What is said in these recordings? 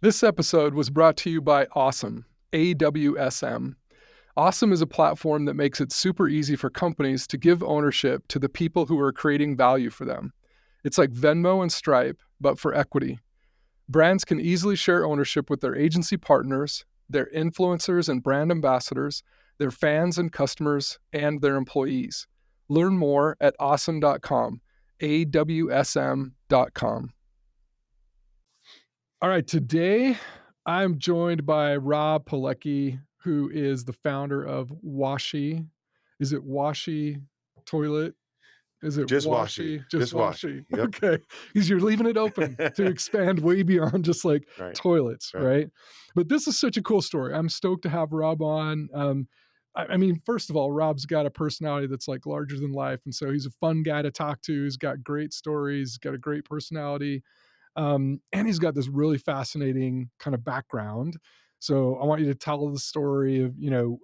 This episode was brought to you by Awesome, AWSM. Awesome is a platform that makes it super easy for companies to give ownership to the people who are creating value for them. It's like Venmo and Stripe, but for equity. Brands can easily share ownership with their agency partners, their influencers and brand ambassadors, their fans and customers, and their employees. Learn more at awesome.com, AWSM.com. All right, today I'm joined by Rob Poleki, who is the founder of Washie. Is it Washie Toilet? Is it Just Washie. Washie? Just Just Washie. Washie. Yep. Okay. Because you're leaving it open to expand way beyond just like Right. toilets, Right. right? But this is such a cool story. I'm stoked to have Rob on. I mean, first of all, Rob's got a personality that's like larger than life. And so he's a fun guy to talk to. He's got great stories, got a great personality. And he's got this really fascinating kind of background. So I want you to tell the story of,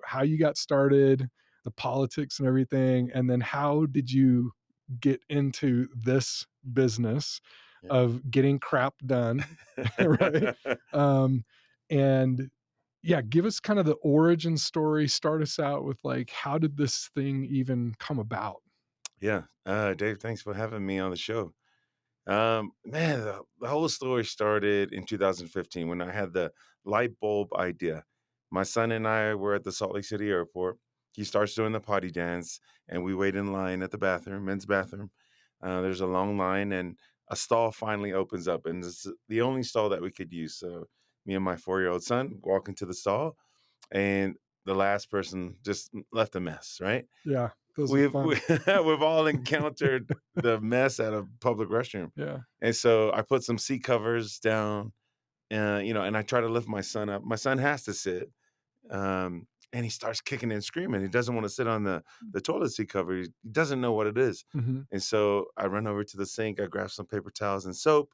how you got started, the politics and everything, and then how did you get into this business Yeah. of getting crap done, right? Um, and yeah, give us kind of the origin story. Start us out with like, how did this thing even come about? Yeah. Dave, thanks for having me on the show. Man, the whole story started in 2015 when I had the light bulb idea. My son and I were at the Salt Lake City airport. He starts doing the potty dance, and we wait in line at the bathroom, men's bathroom. There's a long line, and a stall finally opens up, and it's the only stall that we could use. So me and my 4-year-old son walk into the stall, and the last person just left a mess, right? Yeah, those are We've fun. we've all encountered the mess at a public restroom, Yeah. and so I put some seat covers down, and I try to lift my son up. My son has to sit, and he starts kicking and screaming. He doesn't want to sit on the toilet seat cover. He doesn't know what it is, Mhm. and so I run over to the sink. I grab some paper towels and soap,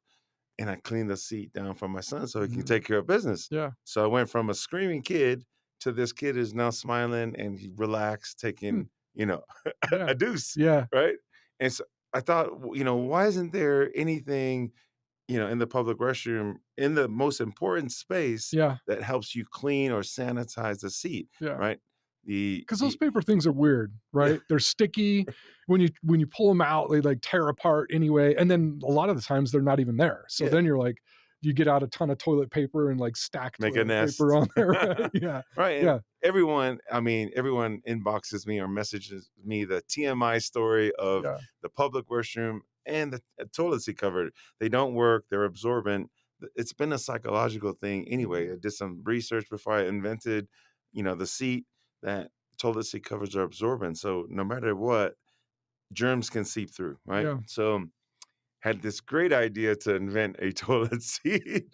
and I clean the seat down for my son so he can Mhm. take care of business. Yeah. So I went from a screaming kid to this kid who's now smiling and he relaxed, Hmm. taking, Yeah. a deuce, Yeah. right? And so I thought, why isn't there anything, in the public restroom in the most important space Yeah. that helps you clean or sanitize the seat, Yeah. right? The Because those the paper things are weird, yeah, right? They're sticky. When you pull them out, they like tear apart anyway. And then a lot of the times they're not even there. So yeah, then you're like, you get out a ton of toilet paper and like stack make a toilet paper nest. on there, right? Yeah. Right, and Yeah. everyone inboxes me or messages me the TMI story of Yeah. the public restroom and the toilet seat cover. They don't work, they're absorbent. It's been a psychological thing anyway. I did some research before I invented, the seat, that toilet seat covers are absorbent. So no matter what, germs can seep through, right? Yeah. So had this great idea to invent a toilet seat.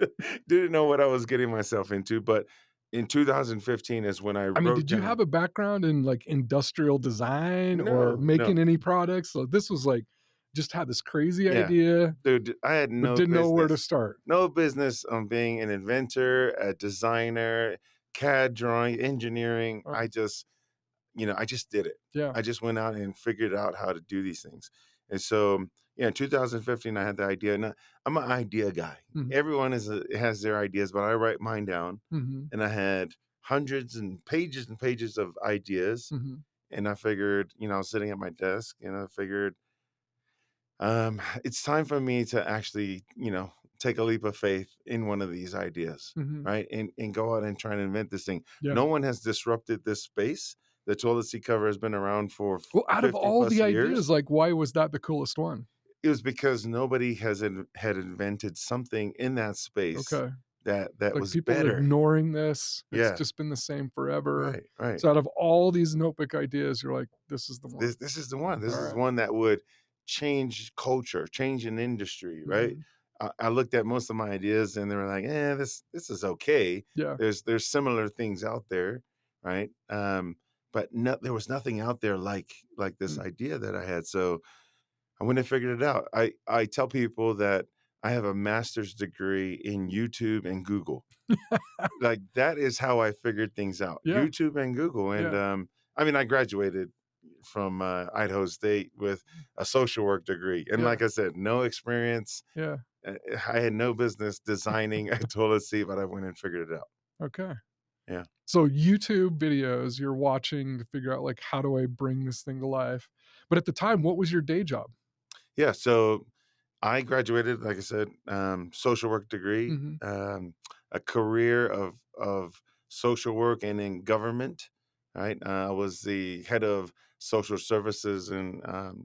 Didn't know what I was getting myself into, but in 2015 is when I I mean, wrote did you down. have a background in like industrial design or No, no. making any products? So this was like just had this crazy Yeah. idea, Dude, I had but no didn't know where to business. start. No business on being an inventor, a designer, CAD drawing, engineering. Uh, I just did it. yeah. I just went out and figured out how to do these things. And so, yeah, in 2015, I had the idea. And I'm an idea guy. Mhm. Everyone has their ideas, but I write mine down. Mhm. And I had hundreds and pages of ideas. Mhm. And I figured, I was sitting at my desk and I figured, it's time for me to actually, take a leap of faith in one of these ideas, Mhm. right? And go out and try and invent this thing. Yeah. No one has disrupted this space. The toilet seat cover has been around for Well, out of 50 all plus the years. ideas, like, why was that the coolest one? It was because nobody had invented something in that space Okay. that Like, was people are better. ignoring this. It's Yeah, just been the same forever. right, right. So out of all these notebook ideas, you're like, "This is the one." This is the one. This is Alright. one that would change culture, change an industry, right? Mhm. I looked at most of my ideas and they were like, this is okay. Yeah. There's similar things out there, right? But there was nothing out there like this Mm. idea that I had. So I went and figured it out. I tell people that I have a master's degree in YouTube and Google. Like, that is how I figured things out, Yeah. YouTube and Google, and, Yeah. I graduated from, Idaho State with a social work degree, and Yeah. like I said, no experience, Yeah. I had no business designing a toilet seat, but I went and figured it out. Okay. Yeah. So YouTube videos you're watching to figure out, like, how do I bring this thing to life? But at the time, what was your day job? Yeah, so I graduated, like I said, social work degree, Mhm, a career of social work and in government, right? I was the head of social services in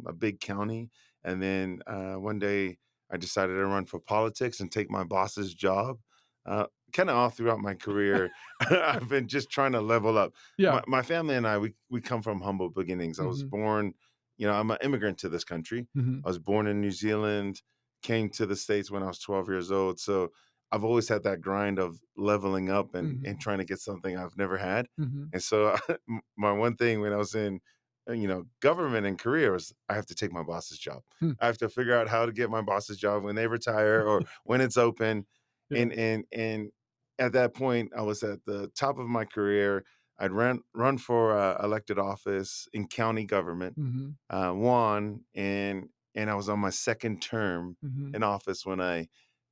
a big county, and then one day I decided to run for politics and take my boss's job. Uh, Kind of all throughout my career, I've been just trying to level up. yeah, My family and I, we come from humble beginnings. I was mhm, born, I'm an immigrant to this country. mhm, I was born in New Zealand, came to the States when I was 12 years old. So I've always had that grind of leveling up and mhm, trying to get something I've never had. mhm, And so my one thing when I was in, government and career was I have to take my boss's job. hmm, I have to figure out how to get my boss's job when they retire or when it's open. yeah, And at that point, I was at the top of my career. I'd run for elected office in county government, mhm, won, and I was on my second term mhm, in office when I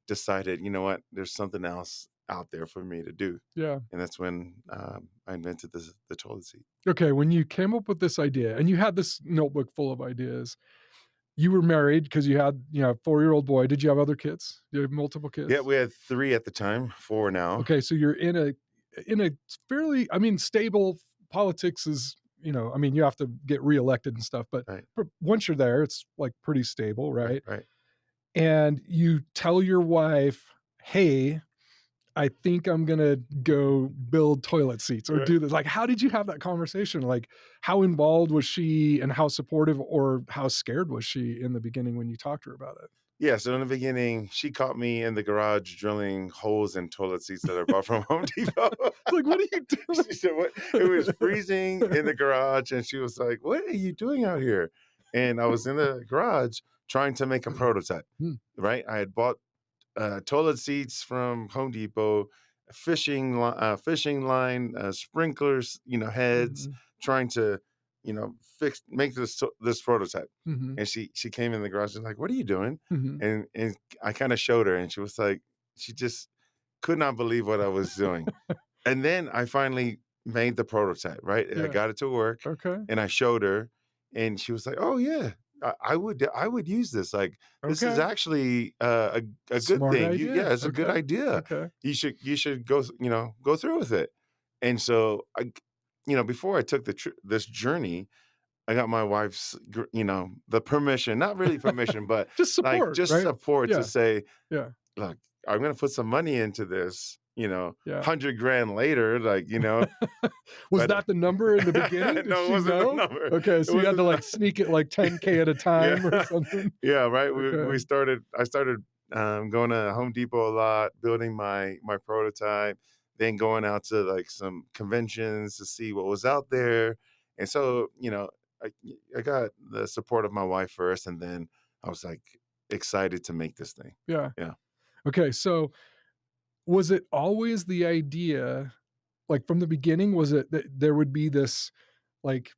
decided, you know what, there's something else out there for me to do, yeah. and that's when I invented the toilet seat. Okay, when you came up with this idea and you had this notebook full of ideas, you were married because you had, a four-year-old boy. Did you have other kids? Did you have multiple Yeah, kids? we had 3 at the time, 4 now. Okay, so you're in a fairly, I mean, stable politics is, I mean, you have to get reelected and stuff, but Right, once you're there, it's like pretty stable, right, right? right. And you tell your wife, "Hey, I think I'm gonna go build toilet seats or Right. do this." Like, how did you have that conversation? Like, how involved was she and how supportive or how scared was she in the beginning when you talked to her about it? Yeah, so in the beginning, she caught me in the garage drilling holes in toilet seats that I bought from Home Depot. It's like, "What are you She said, "What?" It was freezing in doing?" the garage, and she was like, "What are you doing out here?" And I was in the garage trying to make a prototype, Mm, right? I had bought toilet seats from Home Depot, fishing line, sprinklers, heads, mhm, trying to, make this prototype. mhm, And she came in the garage and like, "What are you doing?" mhm. And I kind of showed her, and she was like, she just could not believe what I was doing. And then I finally made the prototype, right? I Yeah, got it to work okay, and I showed her and she was like, "Oh yeah, I would use this. Like this is okay. actually a good Smart thing. idea. Yeah, it's a good Okay, idea. okay. You should go through with it." And so before I took this journey, I got my wife's the permission, not really permission, but Just like support, just right? support to Yeah, say, yeah, "Look, I'm gonna put some money into this, yeah. 100 grand later, like, Was but that the number in the beginning? Did no, it she wasn't the know? number. Okay, It so you had wasn't to, the like, sneak it, like, 10K at a yeah. time or something? Yeah, right. We Okay. started I started going to Home Depot a lot, building my prototype, then going out to like some conventions to see what was out there. And so, I I got the support of my wife first, and then I was like excited to make this thing. Yeah. Yeah. Okay, so was it always the idea, like, from the beginning, was it that there would be this, like,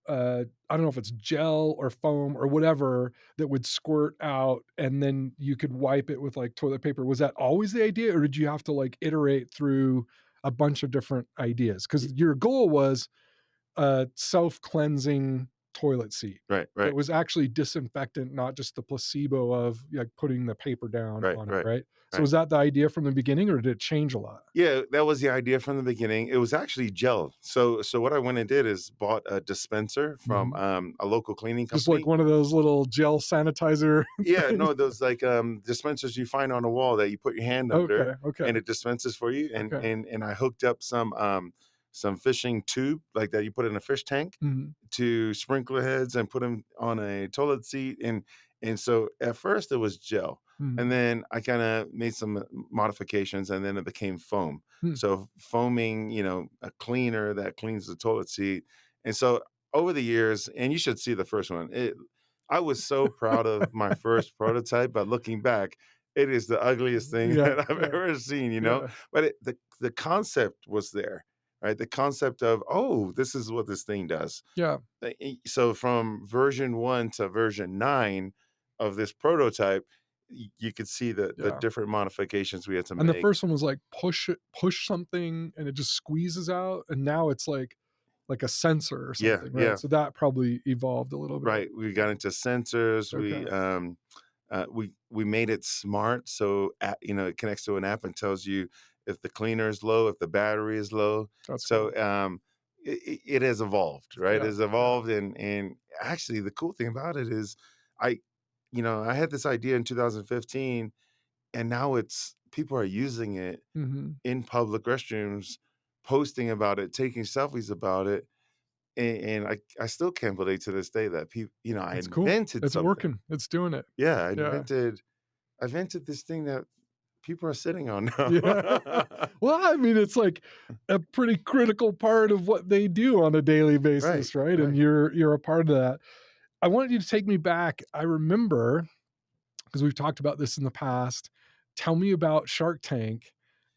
I don't know if it's gel or foam or whatever that would squirt out and then you could wipe it with, like, toilet paper? Was that always the idea, or did you have to, like, iterate through a bunch of different ideas? Y- Because your goal was a self-cleansing toilet seat Right, that right, was actually disinfectant, not just the placebo of, like, putting the paper down right, on it, right, right? So right. was that the idea from the beginning, or did it change a lot? Yeah, that was the idea from the beginning. It was actually gel. So what I went and did is bought a dispenser from Mhm. a local cleaning Just like company. one of those little gel sanitizer Yeah, things? no, those like dispensers you find on a wall that you put your hand under Okay, okay, and it dispenses for you. And okay. and and I hooked up some fishing tube like that you put in a fish tank Mhm, to sprinkler heads and put them on a toilet seat. And so at first it was gel, and mhm, then I kind of made some modifications, and then it became foam. hmm. So foaming, a cleaner that cleans the toilet seat. And so over the years, and you should see the first one. I was so proud of my first prototype, but looking back, it is the ugliest thing Yeah, that I've yeah, ever seen. yeah, But the concept was there, right? The concept of, oh, this is what this thing does. yeah, So from version 1 to version 9 of this prototype, you could see the Yeah. different modifications we had to And the make. first one was like push something and it just squeezes out, and now it's like a sensor or Yeah, something, right? yeah, So that probably evolved a little bit. right. We got into sensors. Okay, We made it smart, so it connects to an app and tells you if the cleaner is low, if the battery is low. that's So cool. it has evolved, right? It Yeah, has yeah. evolved, and actually the cool thing about it is, I, I had this idea in 2015, and now it's people are using it Mhm. in public restrooms, posting about it, taking selfies about it, and I still can't believe to this day that people, I It's cool. invented It's something. working. It's doing it. Yeah, Yeah. I invented this thing that people are sitting on now. Yeah. Well, I mean, it's like a pretty critical part of what they do on a daily Right, basis, right? And right. you're a part of that. I wanted you to take me back. I remember, because we've talked about this in the past. Tell me about Shark Tank.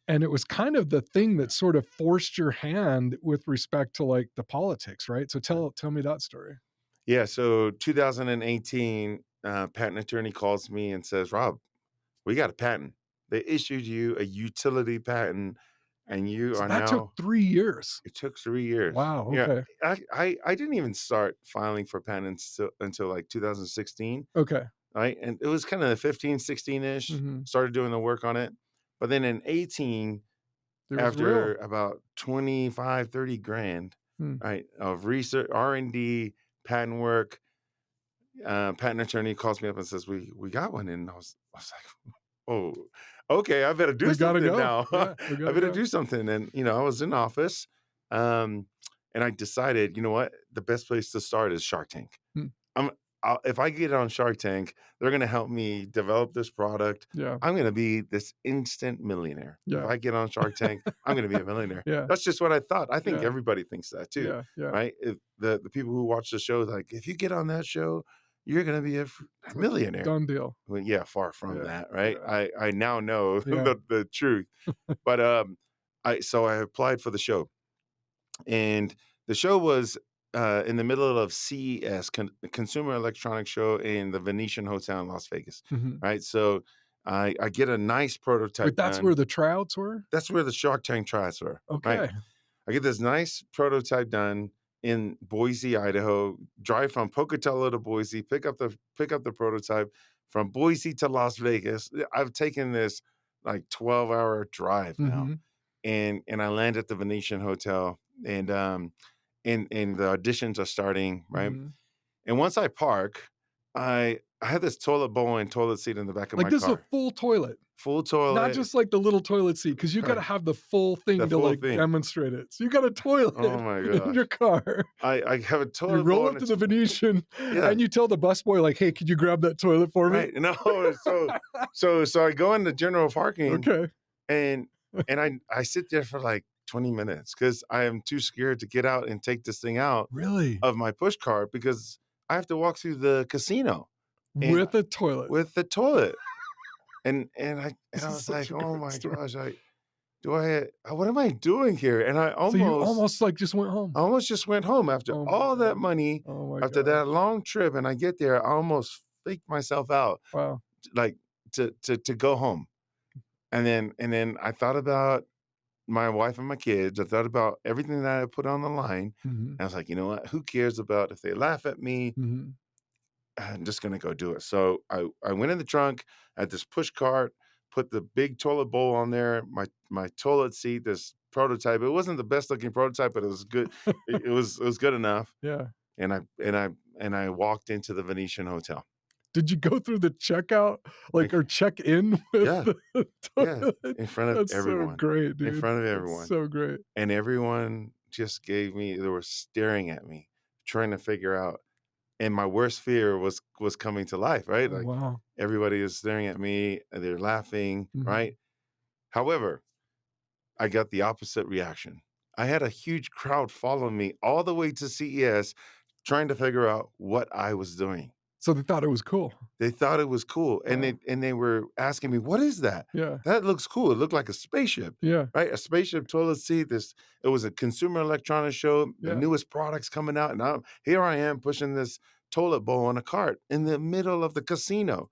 And it was kind of the thing that sort of forced your hand with respect to like the politics, right? So tell me that story. Yeah, so 2018, patent attorney calls me and says, "Rob, we got a patent. They issued you a utility patent, and you So are that took now." 3 years. It took 3 years. Wow. Yeah, Okay. I didn't even start filing for patents until, like, 2016, Okay. right? And it was kinda 15, 16-ish, Hmm. started doing the work on it. But then in 18, It was real. after about 25, 30 grand, Hmm. right, of research, R&D, patent work, patent attorney calls me up and says, "We got one," and I was like, "Oh, okay, I better do We gotta something go. now. Yeah, we I gotta better go. do something." And, I was in office, um, and I decided, you know what? The best place to start is Shark Tank. Hmm. I'm if I get on Shark Tank, they're gonna help me develop this product. Yeah. I'm gonna be this instant millionaire. If Yeah. I get on Shark Tank, I'm gonna be a millionaire. Yeah. That's just what I thought. I think Yeah. everybody thinks that too, Yeah. Yeah. right? If the people who watch the show, like, if you get on that show, you're gonna be It's like millionaire. done deal. Well, yeah, far from Yeah. that, right? Yeah. I now know Yeah. the truth, but, I applied for the show, and the show was, in the middle of CES, Consumer Electronics Show in the Venetian Hotel in Las Vegas, Mhm. right? So, I get a nice Wait, prototype that's done. where the tryouts were? That's where the Shark Tank tries were, right? Okay. I get this nice prototype done in Boise, Idaho, drive from Pocatello to Boise, pick up the prototype from Boise to Las Vegas. I've taken this like 12-hour drive now. Mhm. And I land at the Venetian Hotel, and the auditions are starting, right? Mhm. And once I park, I had this toilet bowl and toilet seat in the back of Like, my this is a car. full toilet, Full not toilet, just like the little toilet seat, because you gotta right? have the full The thing to, full like, thing. demonstrate it. So you got a toilet Oh my in gosh. your car. I have a You toilet roll bowl up and to the it's Venetian, yeah. and you tell the busboy, like, "Hey, could you grab that toilet for me?" Right, no, so I go into general parking, Okay. and I sit there for, like, 20 minutes because I am too scared to get out and take this thing out Really? of my push cart because I have to walk through the casino and With a toilet. with the toilet, and This I is was such like, a "Oh great my story. gosh, what am I doing here?" And So you almost, like, just went home. I almost just went home after Oh my all that god. money, Oh my after gosh. that long trip, and I get there, I almost faked myself out, Wow. like, to go home. And then I thought about my wife and my kids. I thought about everything that I put on the line. Mhm. And I was like, "You know what? Who cares about if they laugh at me? Mhm. I'm just gonna go do it." So I went in the trunk at this push cart, put the big toilet bowl on there, my toilet seat, this prototype. It wasn't the best looking prototype, but it was good. It was good enough. Yeah. And I walked into the Venetian Hotel. Did you go through the checkout, Like, like, or check in with yeah, the yeah, toilet? in front of That's so everyone, great, in dude. front of That's everyone. so great. And everyone just they were staring at me, trying to figure out, and my worst fear was coming to life, right? Oh, Like, wow. everybody is staring at me, and they're laughing, Mhm. right? However, I got the opposite reaction. I had a huge crowd follow me all the way to CES trying to figure out what I was doing. So they thought it was cool. They thought it was cool, and they Wow. and they were asking me, "What is that? Yeah. That looks cool." It looked like a spaceship, Yeah. right? A spaceship toilet seat. It was a consumer electronics show, the Yeah. newest products coming out, and here I am pushing this toilet bowl on a cart in the middle of the casino.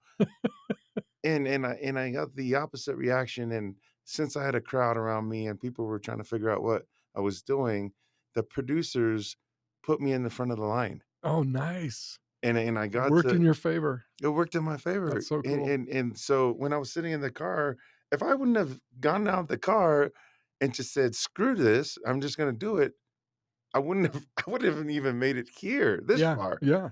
and I got the opposite reaction, and since I had a crowd around me and people were trying to figure out what I was doing, the producers put me in the front of the line, Oh, nice. and I got Worked to in your favor. it worked in my favor, That's so and cool. and and so when I was sitting in the car, if I wouldn't have gotten out the car and just said, "Screw this, I'm just gonna do it," I wouldn't have I wouldn't have even made it here this Yeah, far. yeah,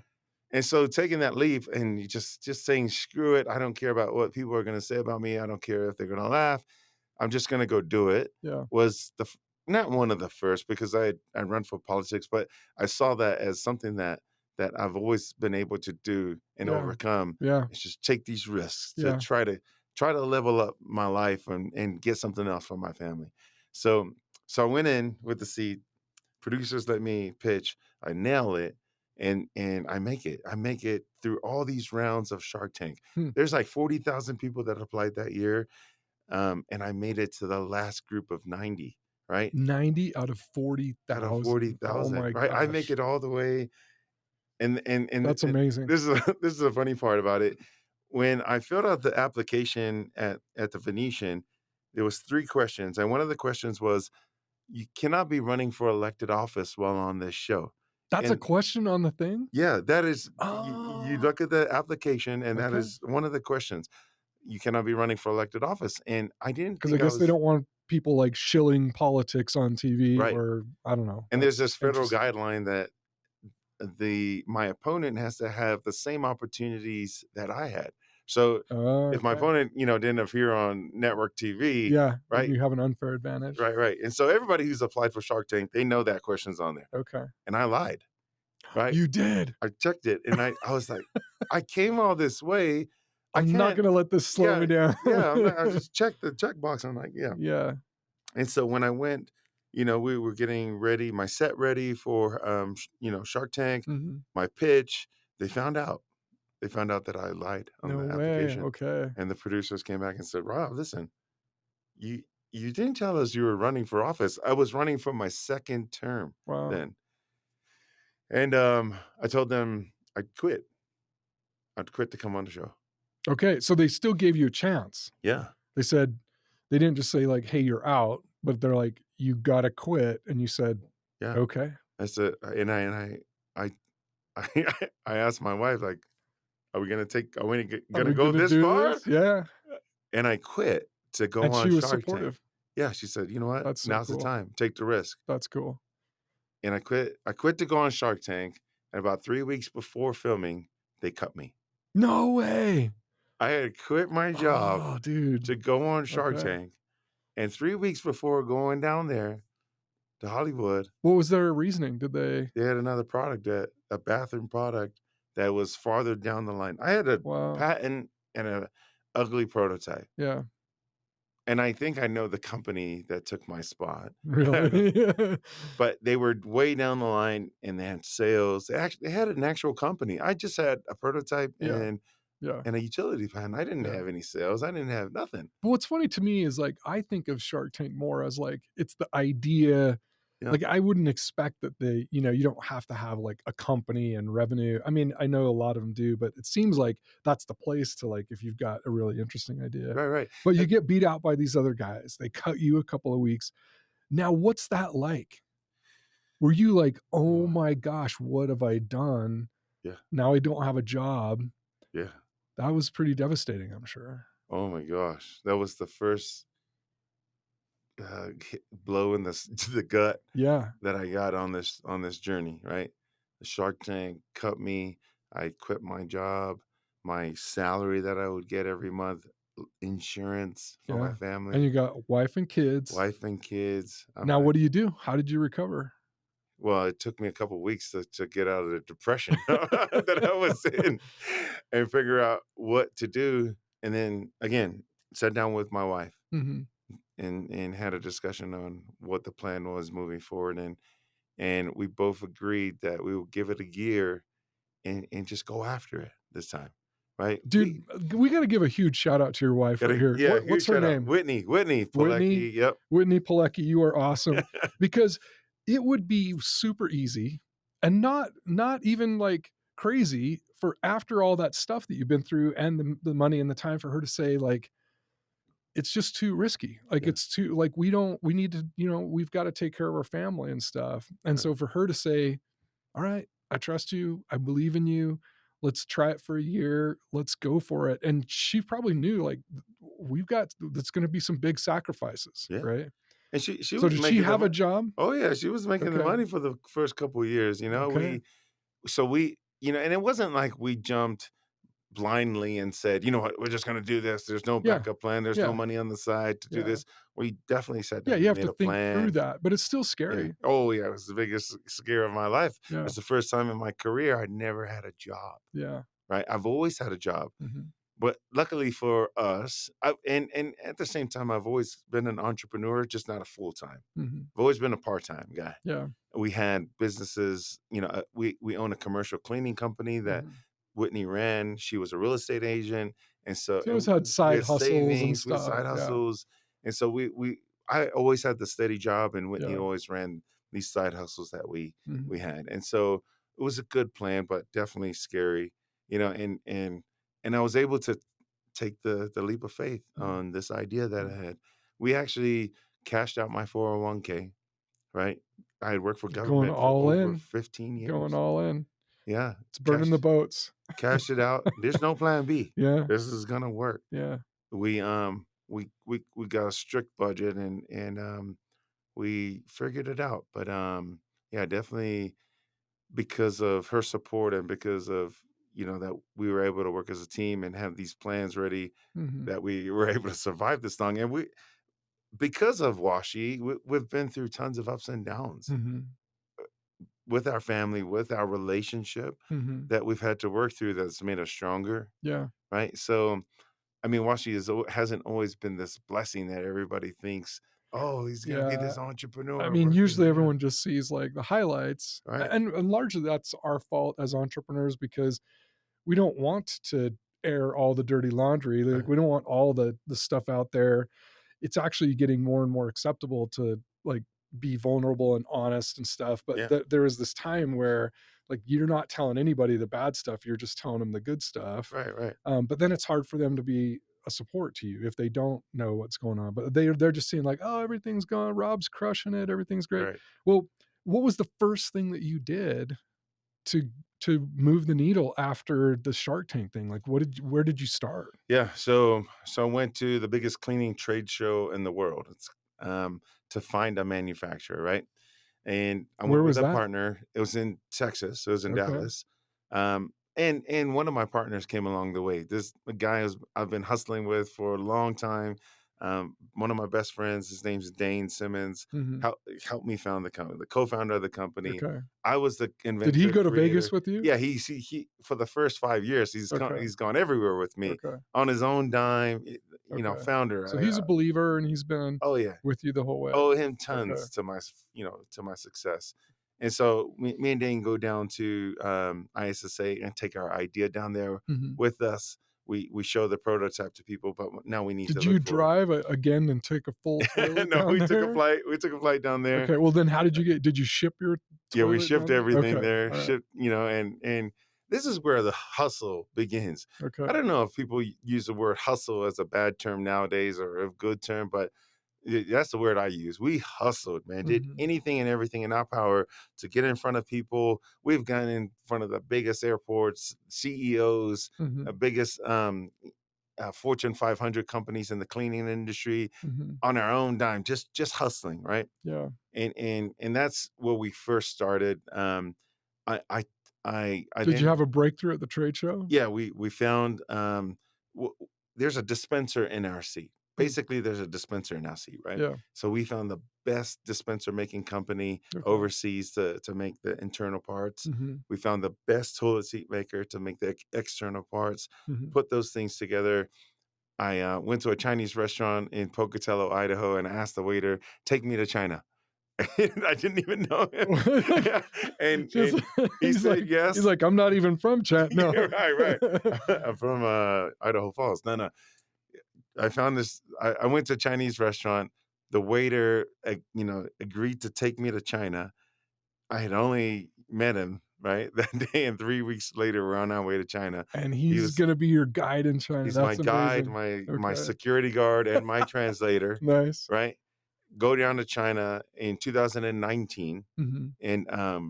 And so taking that leap and you just saying, "Screw it, I don't care about what people are gonna say about me, I don't care if they're gonna laugh, I'm just gonna go do it," yeah, was the f not one of the first because I run for politics, but I saw that as something that I've always been able to do and yeah, overcome, yeah, is just take these risks to yeah. try to level up my life and get something else for my family. So so I went in with the seed. Producers let me pitch, I nail it, and I make it. I make it through all these rounds of Shark Tank. Hmm. There's like 40,000 people that applied that year, and I made it to the last group of 90, right? 90 out of Out of 40,000. Oh 40,000, my right? I make gosh. it all the way, That's and amazing. this is a funny part about it. When I filled out the application at the Venetian, there was 3 questions, and one of the questions was, "You cannot be running for elected office while on this show." That's a And question on the thing? yeah, that is you Oh, look at the application, and that okay. is one of the questions. You cannot be running for elected office, and I didn't 'Cause I think I guess they was don't want people, like, shilling politics on TV right. or I don't know. And there's That's this federal interesting. guideline that the my opponent has to have the same opportunities that I had. So, Oh, if my okay. opponent, didn't appear on network TV, Yeah, then right? you have an unfair advantage. Right, right. And so everybody who's applied for Shark Tank, they know that question's on there, Okay. and I lied, right? You did. I checked it, and I was like, "I came all this way. I I'm not can't." gonna let this slow Yeah, me down. yeah, I'm not I just checked the checkbox, I'm like, "Yeah." Yeah. And so when I went, we were getting ready my set ready for, Shark Tank, Mhm. my pitch, they found out. They found out that I lied on No the way. application, Okay. and the producers came back and said, "Rob, listen, you you didn't tell us you were running for office." I was running for my 2nd term Wow. then, and, I told them I'd quit. I'd quit to come on the show. Okay, so they still gave you a chance. Yeah, They said they didn't just say like, "Hey, you're out," but they're like, "You gotta quit," and you said, yeah. "Okay." I said I I asked my wife, like, are we Are gonna we go gonna this do far?" this? Yeah, And I quit to go and on she was Shark Tank. supportive. Yeah, she said, "You know what? That's so Now's the cool. time. Take the risk." That's cool. And I quit to go on Shark Tank, and about 3 weeks before filming, they cut me. No way! I had quit my job Oh, dude. to go on Shark Okay. Tank, and 3 weeks before going down there to Hollywood, What was their reasoning? Did they they had another product a bathroom product that was farther down the line. I had a wow. patent and a ugly prototype, Yeah. and I think I know the company that took my spot. Really? But they were way down the line and they had sales. They had an actual company. I just had a prototype Yeah. Yeah. and a utility plan. I didn't Yeah. have any sales. I didn't have nothing. But what's funny to me is, like, I think of Shark Tank more as, like, it's the idea Yeah. like, I wouldn't expect that you don't have to have, like, a company and revenue. I mean, I know a lot of them do, but it seems like that's the place to, like, if you've got a really interesting idea. Right, right. But you And get beat out by these other guys. They cut you a couple of weeks. Now what's that like? Were you like, "Oh oh, my gosh, what have I done? yeah, Now I don't have a job." yeah. That was pretty devastating, I'm sure. Oh my gosh. That was the first blow in the to the gut Yeah, that I got on this journey, right? The Shark Tank cut me. I quit my job, my salary that I would get every month, insurance for my yeah. And family, you got wife and kids. wife and kids. I'm Now like, what do you do? How did you recover? well, it took me a couple weeks to get out of the depression that I was in and figure out what to do. And then again, sat down with my wife Mhm. and had a discussion on what the plan was moving forward. And we both agreed that we will give it a year and just go after it this time. Right. We Dude, we gotta give a huge shout out to your wife right gotta, here. yeah, What's huge her shout out. name? Whitney Whitney? Poleki. Yep. Whitney Poleki, you are awesome because it would be super easy and not even, like, crazy for after all that stuff that you've been through and the money and the time for her to say, like, it's just too risky. Like, Yeah, it's too like, we need to, we've gotta take care of our family and stuff. And right, so for her to say, "All right, I trust you. I believe in you. Let's try it for a year. Let's go for it." And she probably knew, like, we've got that's gonna be some big sacrifices, yeah. right? And she So was did she making the have a money. job? Oh, yeah, she was making the Okay. money for the first couple of years, Okay. and it wasn't like we jumped blindly and said, "You know what? We're just gonna do this. There's no Yeah. backup plan. There's no Yeah. money on the side to do Yeah. this." We definitely sat Yeah, down you and have made to a think through plan. that, but it's still Yeah. scary. Oh, yeah, it was the biggest scare of my life. It Yeah. was the first time in my career I'd never had a job, Yeah. right? I've always had a job, Mhm. but luckily for us, and at the same time, I've always been an entrepreneur, just not a full-time. Mhm. I've always been a part-time guy. Yeah. We had businesses, we own a commercial cleaning company that Mhm. Whitney ran. She was a real estate agent, and so So you always and had we side had hustles and savings, we had stuff. side Yeah. hustles, and so we I always had the steady job, and Whitney Yeah. always ran these side hustles that we Mhm. had, and so it was a good plan, but definitely scary, and I was able to take the leap of faith Mhm. on this idea that I Mhm. had. We actually cashed out my 401k. Right? I had worked for You're going government for all over in. 15 Going years. all in. Yeah, It's burning the cash boats. cash it out. There's no plan B. Yeah. This is gonna work. Yeah. We got a strict budget and we figured it out. But yeah, definitely because of her support and because of that we were able to work as a team and have these plans ready Mhm. that we were able to survive this long. And we because of Washie, we've been through tons of ups and downs Mhm. with our family, with our relationship Mhm. that we've had to work through that's made us stronger, Yeah. right? So, I mean, Washi hasn't always been this blessing that everybody thinks, oh, he's going to be Yeah. this I entrepreneur mean, working, usually everyone just sees, like, the highlights, right? and largely that's our fault as entrepreneurs because we don't want to air all the dirty laundry, like, Right, we don't want all the stuff out there. It's actually getting more and more acceptable to, like, be vulnerable and honest and stuff, but yeah, there is this time where, like, you're not telling anybody the bad stuff, you're just telling them the good stuff, right, right, but then it's hard for them to be a support to you if they don't know what's going on, but they're just seeing like, "Oh, everything's going Rob's crushing it, everything's great." right. Well, what was the first thing that you did to move the needle after the Shark Tank thing? Like, where did you start? Yeah, so I went to the biggest cleaning trade show in the world. It's to find a manufacturer, right? And I Where went with was a that? partner. It was in Texas. It was in Okay. Dallas. And one of my partners came along the way. This a guy who's I've been hustling with for a long time. One of my best friends, his name's Dane Simmons, Mhm. helped me found the company, the co-founder of the company. Okay. I was the Did he inventor, go to Vegas creator. with you? Yeah, he for the first 5 years, Okay. he's gone everywhere with me Okay. on his own dime. Okay. Founder. So he's a believer and he's been Oh yeah, with you the whole way. owe him Okay. tons to to my success. And so me and Dane go down to ISSA and take our idea down there Mhm. with us. We show the prototype to people, but now we need to Did you look for. drive again and take a full toilet No, down there? We took a flight down there. Okay, well, then how did you ship your Yeah, we toilet shipped down there? everything Okay, there. alright, Shipped, and this is where the hustle begins. I okay. don't know if people use the word hustle as a bad term nowadays or a good term, but that's the word I use. We hustled, man. Did Mhm, anything and everything in our power to get in front of people. We've gone in front of the biggest airports, CEOs, mhm, biggest Fortune 500 companies in the cleaning industry mhm, on our own dime, just hustling, right? yeah. And that's where we first started. I I I Did you then have a breakthrough at the trade show? yeah, we found, there's a dispenser in our seat. Mm, Basically, there's a dispenser in our seat, right? yeah, So we found the best dispenser making company okay. overseas to make the internal parts. Mhm, We found the best toilet seat maker to make the external parts. mhm. Put those things together. I went to a Chinese restaurant in Pocatello, Idaho, and asked the waiter, "Take me to China." I didn't even know him. Yeah, Just and he said he's yes. like, "I'm not even from Chat." Yeah, No. right, right. I'm from, Idaho Falls. No, no. I found this I went to a Chinese restaurant. The waiter, agreed to take me to China. I had only met him, right? That day, and 3 weeks later, we're on our way to China. And He he's was gonna be your guide in China, he's my that's guide, amazing. my Okay. security guard, and my translator, Nice. right? Go down to China in 2019 Mhm. and,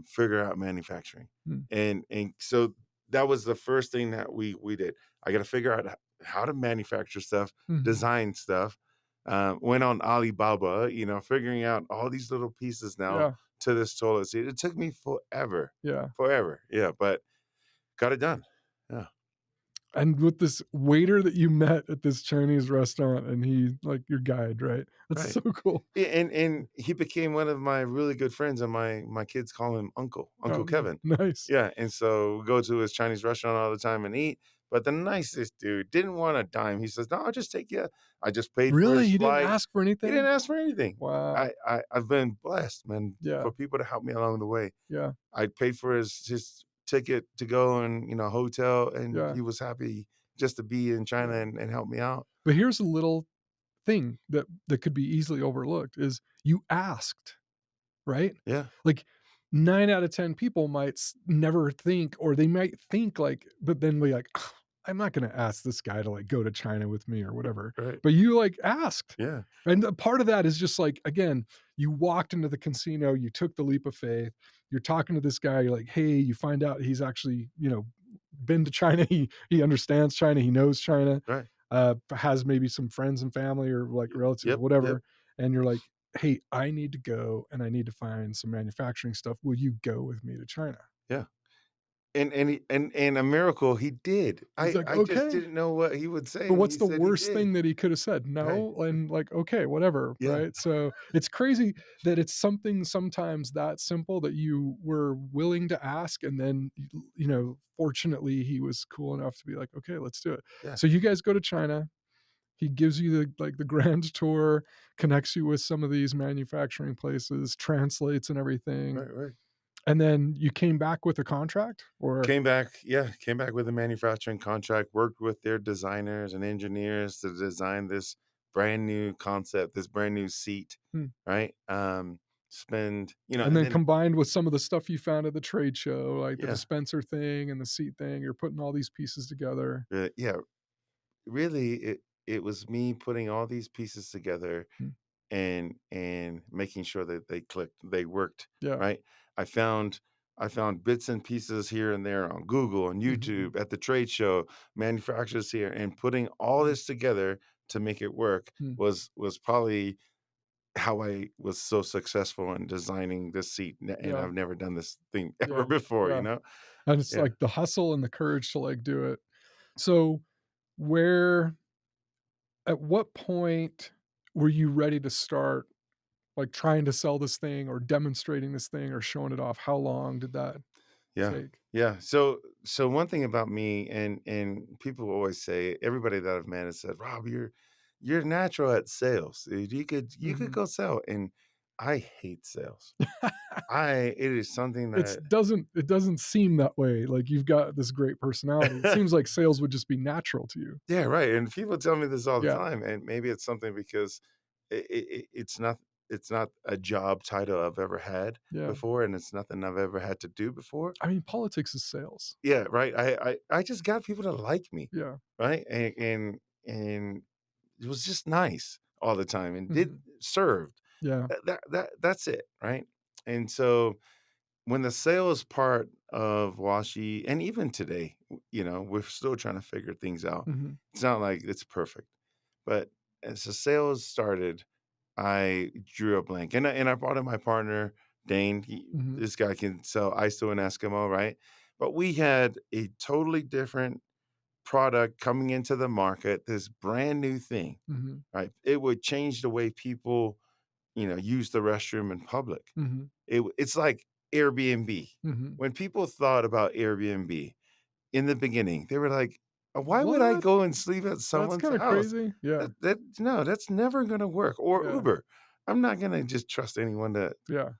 figure out manufacturing. Mm. And so that was the first thing that we did. I gotta figure out how to manufacture stuff, Mhm. design stuff. Went on Alibaba, figuring out all these little pieces now Yeah, to this toilet seat. It took me forever, yeah. forever. Yeah, but got it done. Yeah. And with this waiter that you met at this Chinese restaurant and he like your guide, right? That's Right. so cool. Yeah, and he became one of my really good friends, and my kids call him Uncle Oh, Kevin. nice. Yeah, and so we go to his Chinese restaurant all the time and eat, but the nicest dude, didn't want a dime. He says, "No, I'll just take you." I just paid for Really? his He didn't flight. ask for He didn't anything? ask for anything. Wow. I've been blessed, man, Yeah, for people to help me along the way. yeah, I paid for his ticket to go and, hotel, and yeah, he was happy just to be in China yeah. and help me out. But here's a little thing that could be easily overlooked is you asked. Right? Yeah, Like 9 out of 10 people might never think, or they might think like, but then be like, "Ugh, I'm not going to ask this guy to like go to China with me or whatever. right. But you like asked. Yeah, And a part of that is just like, again, you walked into the casino, you took the leap of faith, you're talking to this guy, you're like, hey, you find out he's actually, been to China. He understands China, he knows China, right. has maybe some friends and family or like relatives, Yep, yep, whatever. And you're like, hey, I need to go and I need to find some manufacturing stuff. Will you go with me to China? yeah. And a miracle, he did. He's I like, I just okay. didn't know what he would But say, and what's he the said he worst did. thing that he could have said? Right. No. And like, okay, whatever. Yeah, Right. So it's crazy that it's something sometimes that simple that you were willing to ask. And then, fortunately, he was cool enough to be like, okay, let's do it. yeah. So you guys go to China. He gives you the grand tour, connects you with some of these manufacturing places, translates and everything, Right, right. and then you came back with a contract? Or Came back with a manufacturing contract, worked with their designers and engineers to design this brand new concept, this brand new seat, hmm, right? and And then then combined with some of the stuff you found at the trade show, like the yeah, dispenser thing and the seat thing, you're putting all these pieces together. yeah, really it was me putting all these pieces together Mm, and making sure that they clicked, they worked, yeah. right? I found I found bits and pieces here and there on Google and Mhm, YouTube at the trade show, manufacturers here, and putting all mm, this together to make it work mm, was probably how I was so successful in designing this seat. And yeah, I've never done this thing ever yeah, before, yeah, and it's Yeah, like the hustle and the courage to, like, do it. So, where at what point were you ready to start, like, trying to sell this thing or demonstrating this thing or showing it off? How long did that yeah, take? yeah. So one thing about me, and people always say, everybody that I've met has said, Rob, you're natural at sales. Dude. You could Mhm. go sell. And I hate sales. It is something It's that doesn't seem that way, like, you've got this great personality. It seems like sales would just be natural to you. yeah, right. And people tell me this all the Yeah, time. And maybe it's something because it's not a job title I've ever had yeah. before, and it's nothing I've ever had to do before. I mean, politics is sales. Yeah, right. I just got people to like me, Yeah. right? And it was just nice all the time and did Mhm. served. Yeah. That's it, right? And so when the sales part of Washie, and even today, we're still trying to figure things out. Mhm. It's not like it's perfect, but as the sales started, I drew a blank, and I brought in my partner Dane. Mhm. This guy can sell ice to an Eskimo, right? But we had a totally different product coming into the market, this brand new thing, Mhm. right? It would change the way people, use the restroom in public. Mhm. It's like Airbnb. Mhm. When people thought about Airbnb in the beginning, they were like, "Why would I What? go and sleep at That's someone's kinda house? crazy. Yeah. That no, that's never gonna work." Or Yeah. Uber. I'm not gonna just trust anyone to Yeah.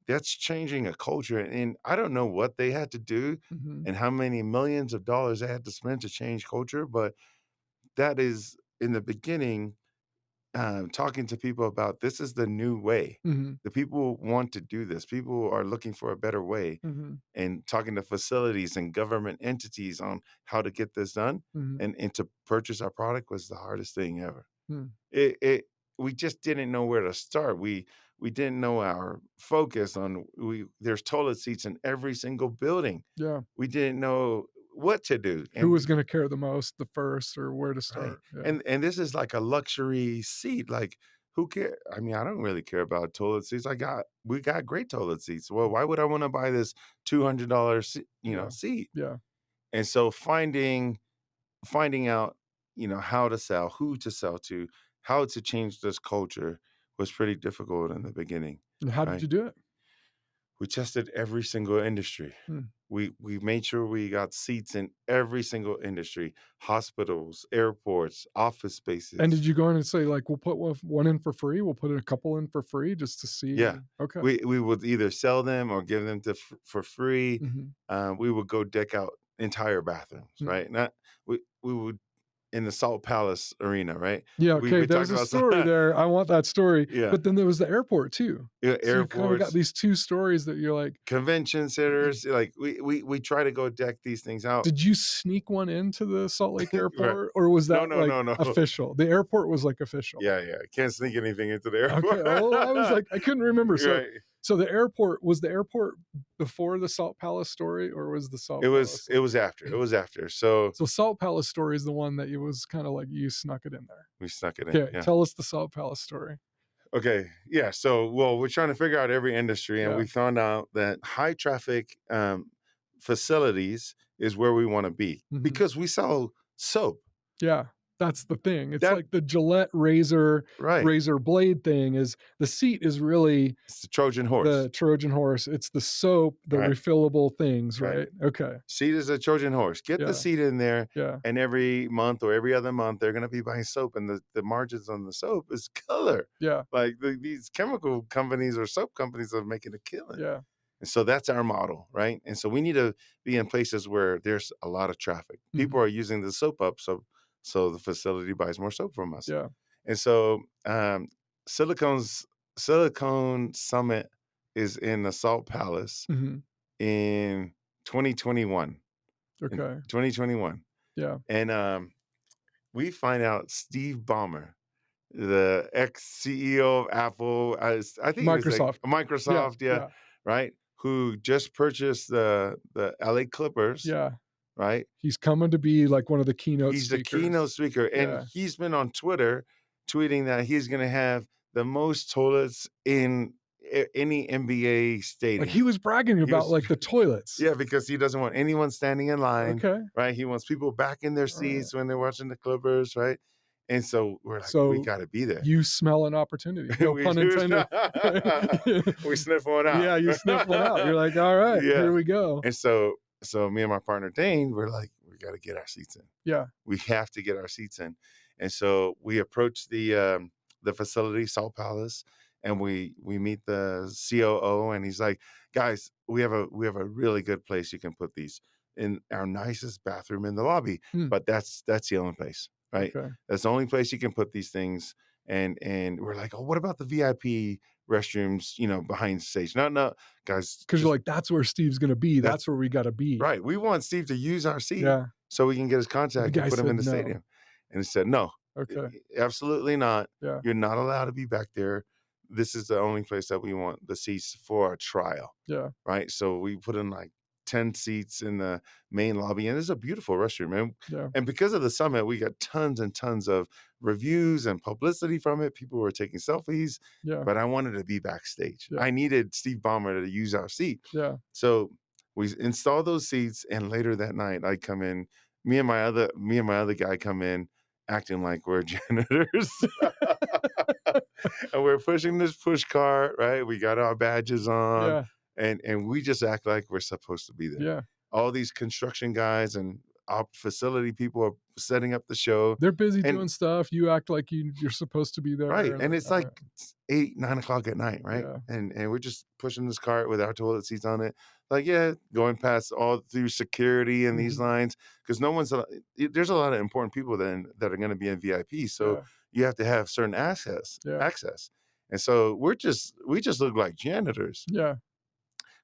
that's changing a culture, and I don't know what they had to do Mhm. and how many millions of dollars they had to spend to change culture, but that is in the beginning, talking to people about this is the new way. Mhm. The people want to do this. People are looking for a better way, Mhm. and talking to facilities and government entities on how to get this done, Mhm. and to purchase our product was the hardest thing ever. Mm. It we just didn't know where to start. We didn't know our focus on we there's toilet seats in every single building. Yeah. We didn't know what to do, Who and was gonna care the most, the first, or where to right, start? Yeah. and this is like a luxury seat, like, who care I mean, I don't really care about toilet seats, we got great toilet seats. Well, why would I wanna buy this $200 Yeah. seat? Yeah. And so finding out, how to sell, who to sell to, how to change this culture was pretty difficult in the beginning, And how did right? you do it? We tested every single industry. Mm. We made sure we got seats in every single industry, hospitals, airports, office And did spaces. you go in and say, like, "We'll put one in for free, we'll put a couple in for free," just to Yeah. see? Okay. We would either sell them or give them for free. Mhm. We would go deck out entire bathrooms, Mm. right? Not we would in the Salt Palace Arena, right? Yeah, We okay, talked there's a story about there, I want that story, yeah, but then there was the airport too. yeah, So you've kinda got airports, these 2 stories that you're like, convention centers, like, we try to go deck these things out. did you sneak one into the Salt Lake Right. Airport, or was No, that, no, like, no, no. official? The airport was, like, official. Yeah, yeah, can't sneak anything into the Okay, oh, I was airport. like, I couldn't remember. So Right. so the airport, was the airport before the Salt Palace story, or was the Salt Palace It like, was after, it was after, so so Salt Palace story is the one that it was kinda like you snuck it in there. we snuck it in, Okay, yeah. tell us the Salt Palace story. Okay, yeah, so, well, we're trying to figure out every industry, and Yeah. we found out that high traffic, facilities is where we wanna be Mhm. because we sell soap. Yeah, that's the thing. It's That like the Gillette right, razor blade thing is the seat is really it's the Trojan horse, the Trojan horse. It's the soap, the right, refillable things, right. right? Okay. Seed is a Trojan horse. Get the Yeah, seed in there, yeah, and every month or every other month, they're gonna be buying soap, and the margins on the soap is killer. yeah, Like, these chemical companies or soap companies are making a killing. yeah. And so that's our model, right? And so we need to be in places where there's a lot of traffic. People Mhm. are using the soap up, so the facility buys more soap from us. Yeah. And so, Silicone's Silicone Summit is in the Salt Palace Mhm. in 2021. In Okay. 2021. Yeah. And, we find out Steve Ballmer, the ex-CEO of Apple, I think he was, like, Microsoft. Yeah, Microsoft, yeah, yeah, right? Who just purchased the LA Clippers, yeah. right? He's coming to be like one of the keynote He's the keynote speakers. speaker, and Yeah. he's been on Twitter tweeting that he's gonna have the most toilets in any NBA Like, stadium. he was bragging He about, was like, the toilets. yeah, because he doesn't want anyone standing in line, Okay. right? He wants people back in their Alright. seats when they're watching the Clippers, right? And so we're like, "We So, gotta be there." you smell an opportunity. No We pun do intended. we sniff one out. Yeah, you sniff one out. You're like, "Alright, Yeah, here we go." and so me and my partner Dane, we're like, "We gotta get our seats in. Yeah. We have to get our seats in." And so we approach the facility, Salt Palace, and we meet the COO, and he's like, "Guys, we have a really good place you can put these in our nicest bathroom in the lobby, Hmm, but that's the only place, right? okay. That's the only place you can put these things." And we're like, "Oh, what about the VIP restrooms, behind stage?" No, no, guys, 'Cause you're just like, "That's where Steve's gonna be. that's That's where we gotta be." right. We want Steve to use our seat Yeah. so we can get his The contact and guy put him in said the no. stadium. And he said, "No, Okay. absolutely not. Yeah, You're not allowed to be back there. This is the only place that we want the seats for a trial." yeah, Right? So we put in like 10 seats in the main lobby, and it's a beautiful restroom. yeah, And because of the summit, we got tons and tons of reviews and publicity from it. People were taking selfies, yeah, but I wanted to be backstage. yeah, I needed Steve Ballmer to use our seat. yeah. So we install those seats, and later that night, I come in. Me and my other guy come in acting like we're janitors, and we're pushing this push cart. Right, we got our badges on, Yeah, and we just act like we're supposed to be there. yeah. All these construction guys and our facility people are setting up the show, They're busy and doing stuff. You act like you're supposed to be there right, and and like, it's like "Alright." 8, 9 o'clock at night, right? Yeah. And we're just pushing this cart with our toilet seats on it. Like, yeah, going past all through security and these Mhm. lines because no one's there's a lot of important people then that are gonna be in VIP. So Yeah. you have to have certain Yeah. access. And so we just look like janitors. Yeah.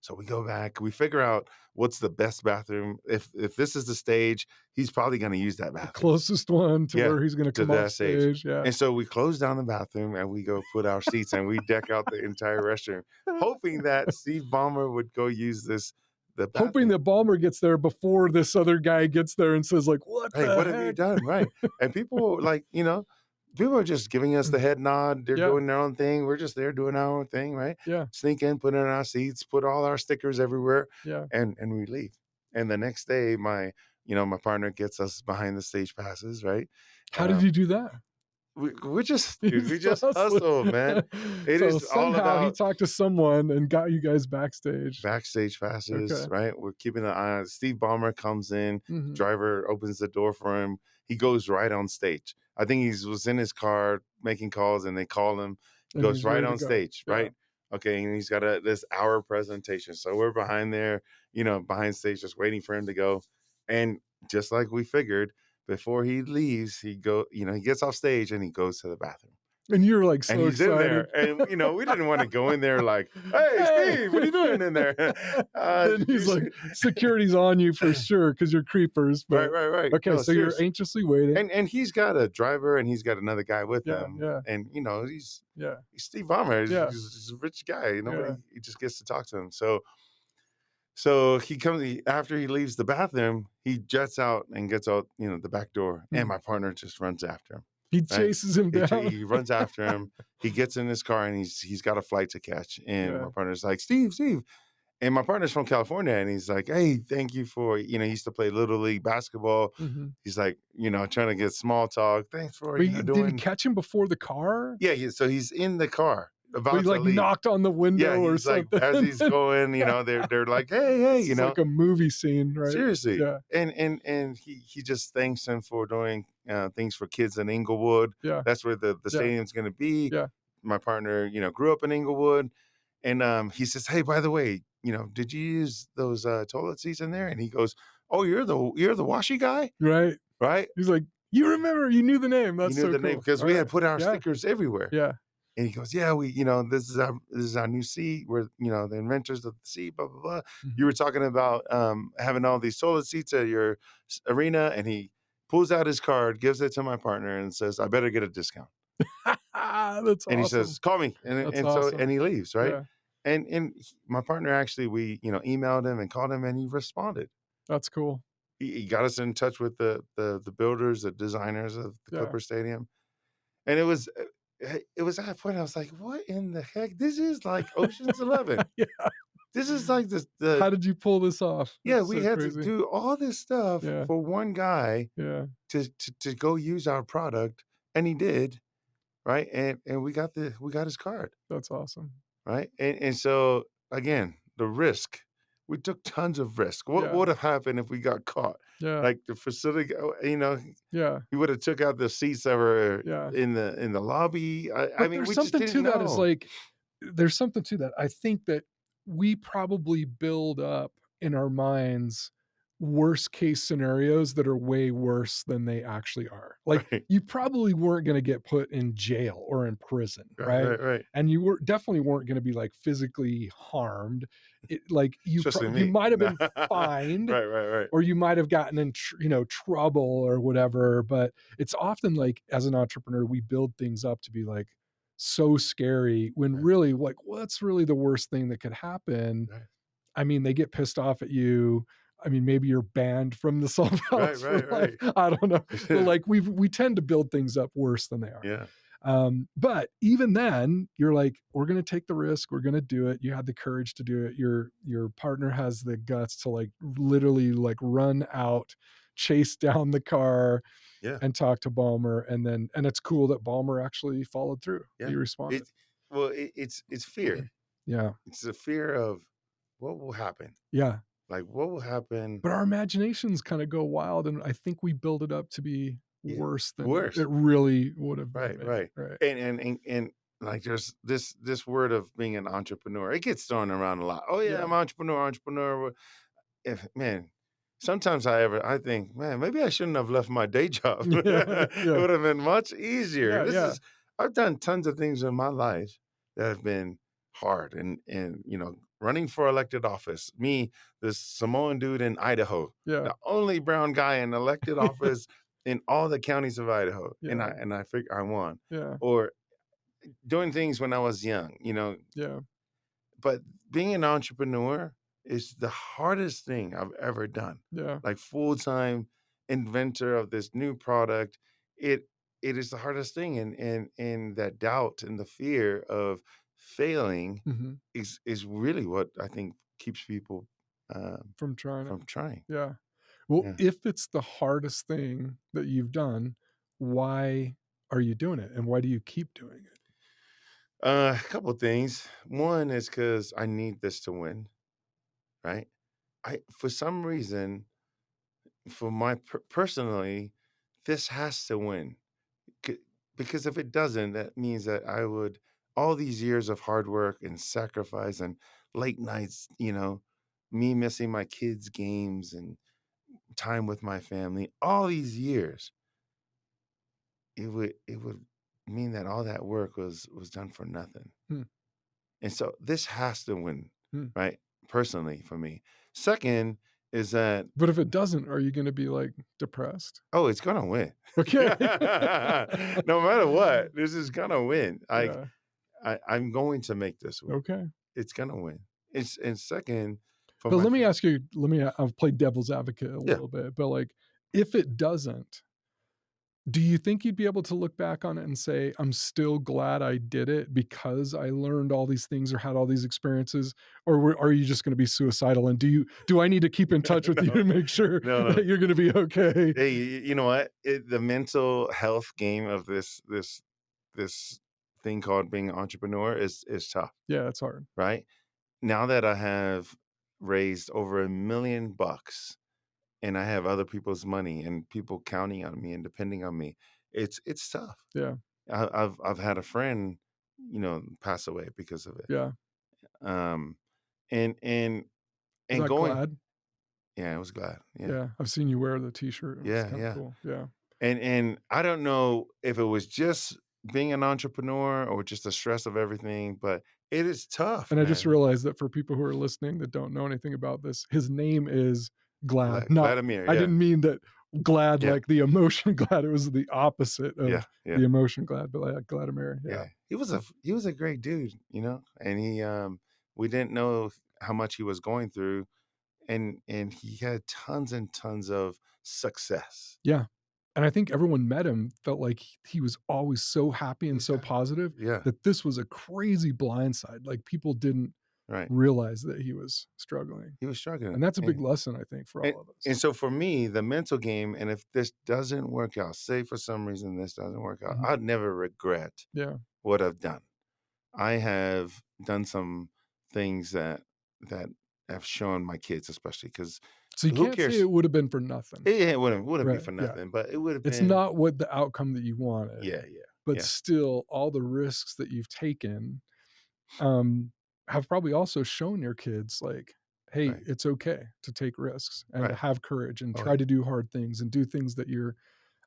So we go back, we figure out what's the best bathroom. If this is the stage, he's probably gonna use that The bathroom. closest one to Yeah, where he's gonna to come off that stage. stage. Yeah. And so we close down the bathroom and we go put our seats and we deck out the entire restroom, hoping that Steve Ballmer would go use the Hoping bathroom. that Balmer gets there before this other guy gets there and says like, "What "Hey, the what have you heck?" done?" Right. And people like, people are just giving us the head nod. They're Yeah. doing their own thing. We're just there doing our own thing, right? Yeah. Sneak in, put in our seats, put all our stickers everywhere, Yeah. and we leave. And the next day, my partner gets us behind the stage passes, right? How did Um, you do that? we just, dude, we He's just hustling. hustle, man. It So is all somehow he about talked to someone and got you guys backstage. backstage passes, Okay. right? We're keeping an eye on Steve Ballmer comes in, Mhm. driver opens the door for him. He goes right on stage. I think he was in his car making calls and they call him. He And goes he's right ready to on go. stage, Yeah. right? Okay, and he's got this hour presentation. So we're behind there, behind stage, just waiting for him to go. And just like we figured, before he leaves, he gets off stage and he goes to the bathroom. And you're like And so he's in there, excited. and, we didn't wanna go in there like, "Hey, Hey. Steve, what are you doing in there?" Then Did you he's see? like, security's on you for sure because you're creepers. Right, But right, right. okay, No, so you're seriously. anxiously waiting. And he's got a driver, and he's got another guy with Yeah. him, Yeah. and, Yeah. he's Steve Ballmer. Yeah. He's a rich guy. Yeah. Nobody he just gets to talk to him. So after he leaves the bathroom, he jets out and gets out, the back door, and Mhm. my partner just runs after him, He right? chases him down. He runs after him. He gets in his car, and he's got a flight to catch, and Yeah. my partner's like, "Steve, Steve." And my partner's from California, and he's like, "Hey, thank you for," he used to play little league basketball. Mhm. He's like, trying to get small talk. "Thanks for, But did he doing." catch him before the car? Yeah, so he's in the car But he about to like leave. knocked on the Yeah, window or he's like, something. as And he's then going, they're like, "Hey, hey," this is like a movie scene, right? seriously. Yeah. And he just thanks him for doing things for kids in Inglewood. Yeah. That's where the Yeah. stadium's going to be. Yeah. My partner, grew up in Inglewood, and he says, "Hey, by the way, did you use those toilet seats in there?" And he goes, "Oh, you're the Washie guy, Right. right?" He's like, "You remember, you knew the name. He That's knew so the name cool." because All we had right. put our Yeah. stickers everywhere. Yeah. And he goes, "Yeah, this is our new seat. We're, the inventors of the seat, blah, blah, blah. You Mhm. were talking about having all these toilet seats at your arena." And he pulls out his card, gives it to my partner, and says, "I better get a discount." That's And he awesome. says, "Call me." And That's and so and awesome. he leaves, right? Yeah. My partner actually, we emailed him and called him, and he responded. That's cool. He got us in touch with the builders, the designers of the Yeah. Clipper Stadium. And it was at that point I was like, "What in the heck? This is like Ocean's 11. Yeah. This is like the." How did you pull this off? Yeah, That's we so had to crazy. do all this stuff Yeah. for one guy Yeah. to go use our product, and he did, right? And we got his card, That's awesome. right? And so, again, the risk. We took tons of risk. What Yeah. would have happened if we got caught? Yeah. Like, the facility, Yeah. he would have took out the seats that were Yeah. in the lobby. I But mean, there's we just something didn't to that is know. like there's something to that. I think that we probably build up in our minds worst case scenarios that are way worse than they actually are. Like Right. you probably weren't going to get put in jail or in prison, Right, right? right, right. And you were definitely weren't going to be like physically harmed. Like Especially you me. might have No. been fined Right, right, right. or you might have gotten in trouble or whatever, but it's often like as an entrepreneur we build things up to be like so scary when Right, really like what's really the worst thing that could happen. right. I mean, they get pissed off at you. I mean, maybe you're banned from the salt Right, house for right, life. right. I don't know. But like we tend to build things up worse than they are. Yeah. But even then, you're like, we're gonna take the risk, we're gonna do it. You had the courage to do it. Your partner has the guts to like literally like run out, chase down the car, Yeah, and talk to Balmer. And it's cool that Balmer actually followed through. He yeah. responded. It's fear. Yeah. It's the fear of what will happen. Yeah. Like, what will happen? But our imaginations kind of go wild, and I think we build it up to be Yeah. worse than Worse. it really would have been, Right, maybe. right. Right. And like, there's this word of being an entrepreneur. It gets thrown around a lot. "Oh, yeah, Yeah. I'm entrepreneur, entrepreneur." If man, sometimes I think, "Man, maybe I shouldn't have left my day job." Yeah, It yeah, would have been much easier. yeah, This yeah, is I've done tons of things in my life that have been hard and, running for elected office. Me, this Samoan dude in Idaho, yeah, the only brown guy in elected office in all the counties of Idaho, and yeah, I figure I won. yeah, Or doing things when I was young, yeah, but being an entrepreneur is the hardest thing I've ever done. yeah, Like full-time inventor of this new product, it it is the hardest thing, and that doubt and the fear of failing mhm, is really what I think keeps people, from trying it. from trying. Yeah. Well, Yeah. if it's the hardest thing that you've done, why are you doing it, and why do you keep doing it? A couple things. One is because I need this to win, right? I for some reason, for my personally, this has to win. C Because if it doesn't, that means that I would all these years of hard work and sacrifice and late nights, me missing my kids' games and time with my family, all these years, it would mean that all that work was done for nothing. Hmm, And so this has to win, hmm. right? Personally for me. Second is that, But if it doesn't, are you gonna be, like, depressed? oh, it's gonna win. Okay. No matter what, this is gonna win. Yeah, I'm going to make this win. okay. It's gonna win. It's and second, for But my let me fa ask you let me I'll play devil's advocate a yeah. little bit, but, like, if it doesn't, do you think you'd be able to look back on it and say, "I'm still glad I did it because I learned all these things or had all these experiences," or are you just gonna be suicidal, and do I need to keep in touch with you No, to make sure no, no. that you're gonna be okay? Hey, you know what? The mental health game of this thing called being an entrepreneur is tough, Yeah, it's hard. right? Now that I have raised over $1,000,000 and I have other people's money and people counting on me and depending on me, it's tough. Yeah, I've had a friend, pass away because of it. yeah. Um, and and Is and that going glad? yeah, I was glad. Yeah. Yeah, I've seen you wear the t-shirt, and it's Yeah, kinda yeah. cool. Yeah. And I don't know if it was just being an entrepreneur or just the stress of everything, but it is tough, And I just man. realized that for people who are listening that don't know anything about this, his name is Glad, not Vladimir, I yeah. didn't mean that glad Yeah. like the emotion glad, it was the opposite Yeah, of yeah, the emotion glad, but like Gladimir, yeah. yeah. He was a great dude, and we didn't know how much he was going through, and he had tons and tons of success. Yeah, and I think everyone met him felt like he was always so happy and He's so happy. positive Yeah, that this was a crazy blindside, like, people didn't right. realize that he was struggling, He was and struggling, that's a big lesson, I think, for and all of and us. so for me, the mental game, and if this doesn't work out, say for some reason this doesn't work out, Mhm. I'd never regret Yeah. what I've done. I have done some things that have shown my kids especially because So you who can't say cares? it would have been for nothing. It wouldn't be Right, for yeah. nothing, but it would have It's been not what the outcome that you wanted, yeah, yeah, but yeah, still, all the risks that you've taken, um, have probably also shown your kids, like, "Hey, right, it's okay to take risks and to right. have courage and Oh, try yeah, to do hard things and do things that you're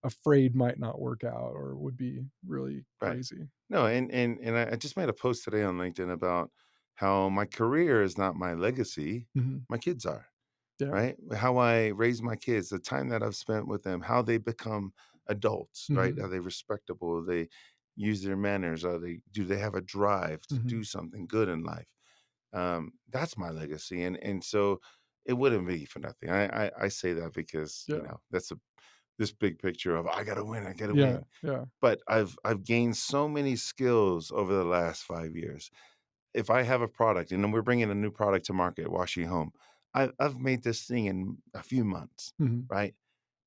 afraid might not work out or would be really right. crazy." No, and I just made a post today on LinkedIn about how my career is not my legacy, Mhm. my kids are. Yeah. Right? How I raise my kids, the time that I've spent with them, how they become adults, right? Mhm. Are they respectable? They use their manners? Do they have a drive to Mhm. do something good in life? That's my legacy, and so it wouldn't be for nothing. I say that because Yeah. that's this big picture of I gotta Yeah, win. yeah. But I've gained so many skills over the last 5 years. If I have a product and then we're bringing a new product to market, Washie Home, I've made this thing in a few months, Mhm. right?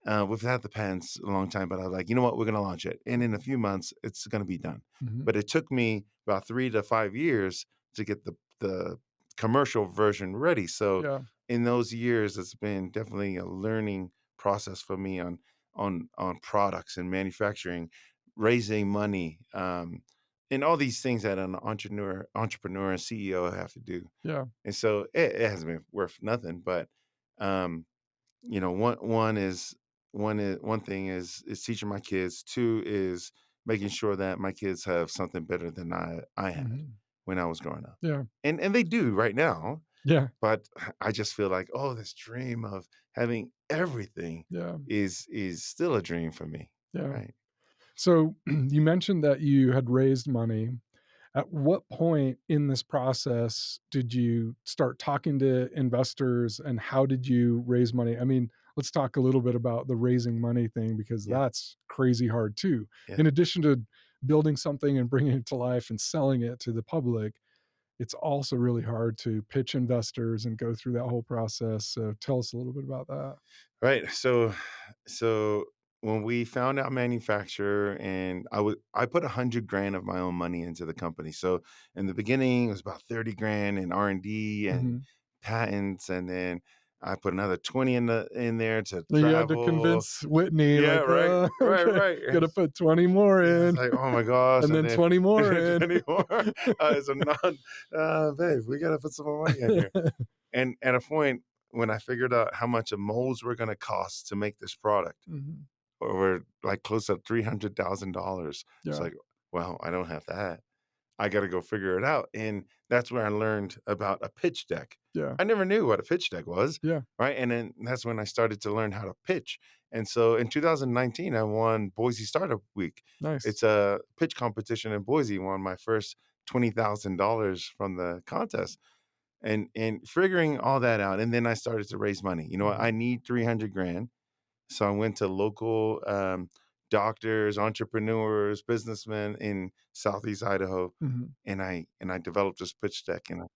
We've had the pants a long time, but I was like, you know what, we're gonna launch it, and in a few months, it's gonna be done. Mhm. But it took me about 3 to 5 years to get the commercial version ready. So Yeah. in those years, it's been definitely a learning process for me on products and manufacturing, raising money, and all these things that an entrepreneur and CEO have to do. Yeah. And so it hasn't been worth nothing, but, um, one thing is teaching my kids. Two is making sure that my kids have something better than I had Mhm. when I was growing up. Yeah. And they do right now, Yeah. but I just feel like, oh, this dream of having everything Yeah. is still a dream for me. Yeah. Right. So you mentioned that you had raised money. At what point in this process did you start talking to investors and how did you raise money? I mean, let's talk a little bit about the raising money thing because Yeah. that's crazy hard too. Yeah. In addition to building something and bringing it to life and selling it to the public, it's also really hard to pitch investors and go through that whole process. So tell us a little bit about that. Right. So when we found out manufacturer, and I put 100 grand of my own money into the company. So in the beginning it was about 30 grand in R&D and Mhm. patents, and then I put another 20 in there to You had to travel. convince Whitney, Yeah, like, right, right, okay, right. gotta put 20 more Yeah, it's in, like, oh my gosh, and and then then 20 more in. 20 more. It's a non, babe, we gotta put some more money in here. And at a point when I figured out how much the molds were gonna cost to make this product, Mhm. over like close to $300,000. It's Yeah, like, well, I don't have that. I got to go figure it out. And that's where I learned about a pitch deck. yeah, I never knew what a pitch deck was. yeah, Right. And then that's when I started to learn how to pitch. And so in 2019, I won Boise Startup Week. nice. It's a pitch competition in Boise, won my first $20,000 from the contest, and figuring all that out. And then I started to raise money. You know what? Mhm, I need 300 grand. So I went to local, doctors, entrepreneurs, businessmen in Southeast Idaho, mhm. and I developed this pitch deck and a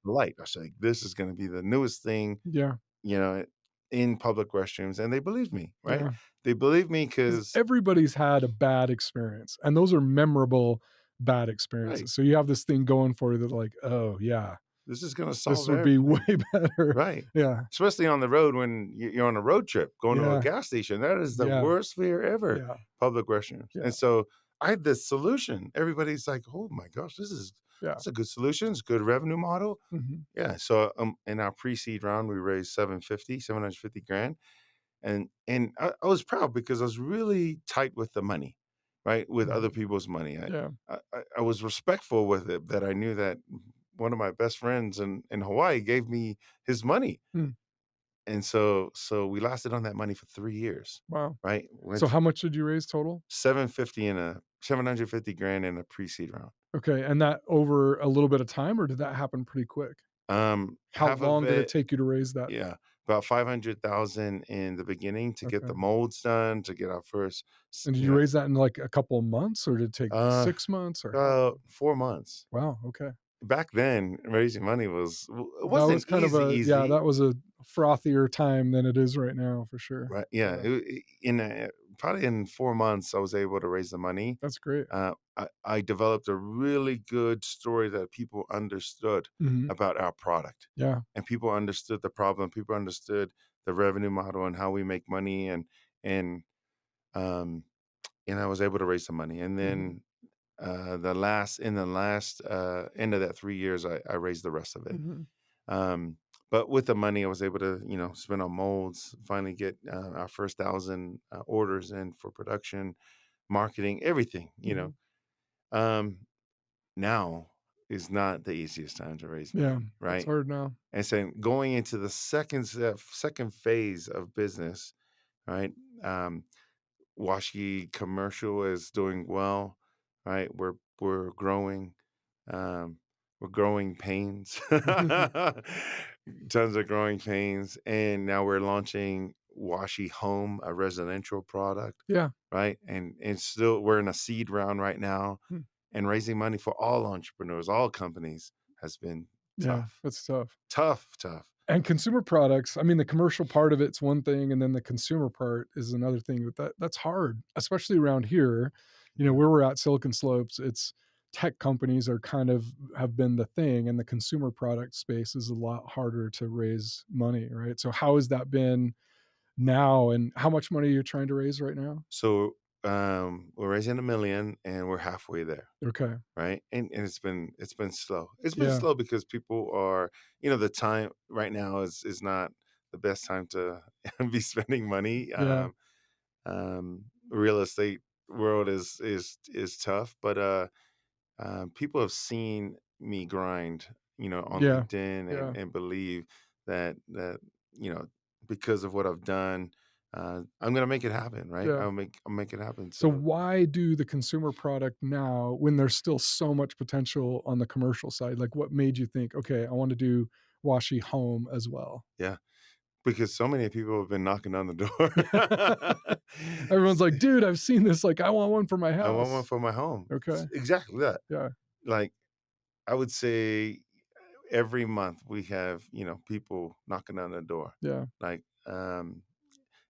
light. I was like, "This is gonna be the newest thing, Yeah, you know, in public restrooms," and they believed me, right? yeah. They believed me 'Cause because everybody's had a bad experience, and those are memorable bad right, experiences. So you have this thing going for you that like, "Oh, yeah, this is gonna this solve would be way everything. better." Right. Yeah, Especially on the road when you're on a road trip going to a yeah, gas station. That is the yeah, worst fear ever, yeah, public restrooms. yeah, And so I had this solution. Everybody's like, "Oh my gosh, yeah. that's a good solution. It's a good revenue model." Mhm, Yeah. So in our pre-seed round, we raised 750 grand. And I was proud because I was really tight with the money, right? With other mhm. people's money. Yeah. I was respectful with it, that I knew that one of my best friends in Hawaii gave me his money, Mm, and so we lasted on that money for 3 years, wow. right? So Went how much did you raise total? 750 in a 750 grand in a pre-seed round. Okay, and that over a little bit of time, or did that happen pretty quick? How Half of long did it it, take you to raise that? yeah, about 500,000 in the beginning to get Okay. the molds done, to get our first, And did you raise that in, like, a couple of months, or did it take uh, 6 months, or how 4 months. wow, okay. Back then, raising money it That was wasn't kind of a yeah, easy. that was a frothier time than it is right now for sure. Right, yeah, Yeah, probably in 4 months, I was able to raise the money. that's great. I developed a really good story that people understood Mhm. about our product, Yeah. and people understood the problem, people understood the revenue model and how we make money, and, um, and I was able to raise some money, and Mhm. then, the last, end of that 3 years, I raised the rest of it. Mhm. Um, but with the money, I was able to, spend on molds, finally get, our first 1,000, orders in for production, marketing, everything. Mhm. Um, Now is not the easiest time to raise Yeah, money, it's right? hard now. And so going into the second phase of business, right? Um, Washie commercial is doing well, right? We're growing. Um, we're growing pains, tons of growing pains, and now we're launching Washie Home, a residential product, Yeah. right? And still we're in a seed round right now, Hmm. and raising money for all entrepreneurs, all companies has been Yeah, tough, that's tough. tough, tough. And consumer products, I mean, the commercial part of it's one thing, and then the consumer part is another thing, but that's hard, especially around here. You know, Yeah. where we're at, Silicon Slopes, it's tech companies are kind of have been the thing, and the consumer product space is a lot harder to raise money, right? So how has that been now, and how much money are you trying to raise right now? So we're raising 1 million, and we're halfway there. Okay. Right? And it's been slow. It's been Yeah. slow because people are, the time right now is not the best time to be spending money. Yeah. Real estate world is tough, but people have seen me grind, on Yeah. LinkedIn, Yeah. and believe that because of what I've done, I'm gonna make it happen, right? Yeah. I'll make it happen. So So why do the consumer product now when there's still so much potential on the commercial side? Like what made you think, okay, I want to do Washie home as well? yeah, because so many people have been knocking on the door. Everyone's like, dude, I've seen this. Like, I want one for my I want one house. for my home. Okay. Exactly that. Yeah. Like I would say every month we have, people knocking on the door. Yeah. Like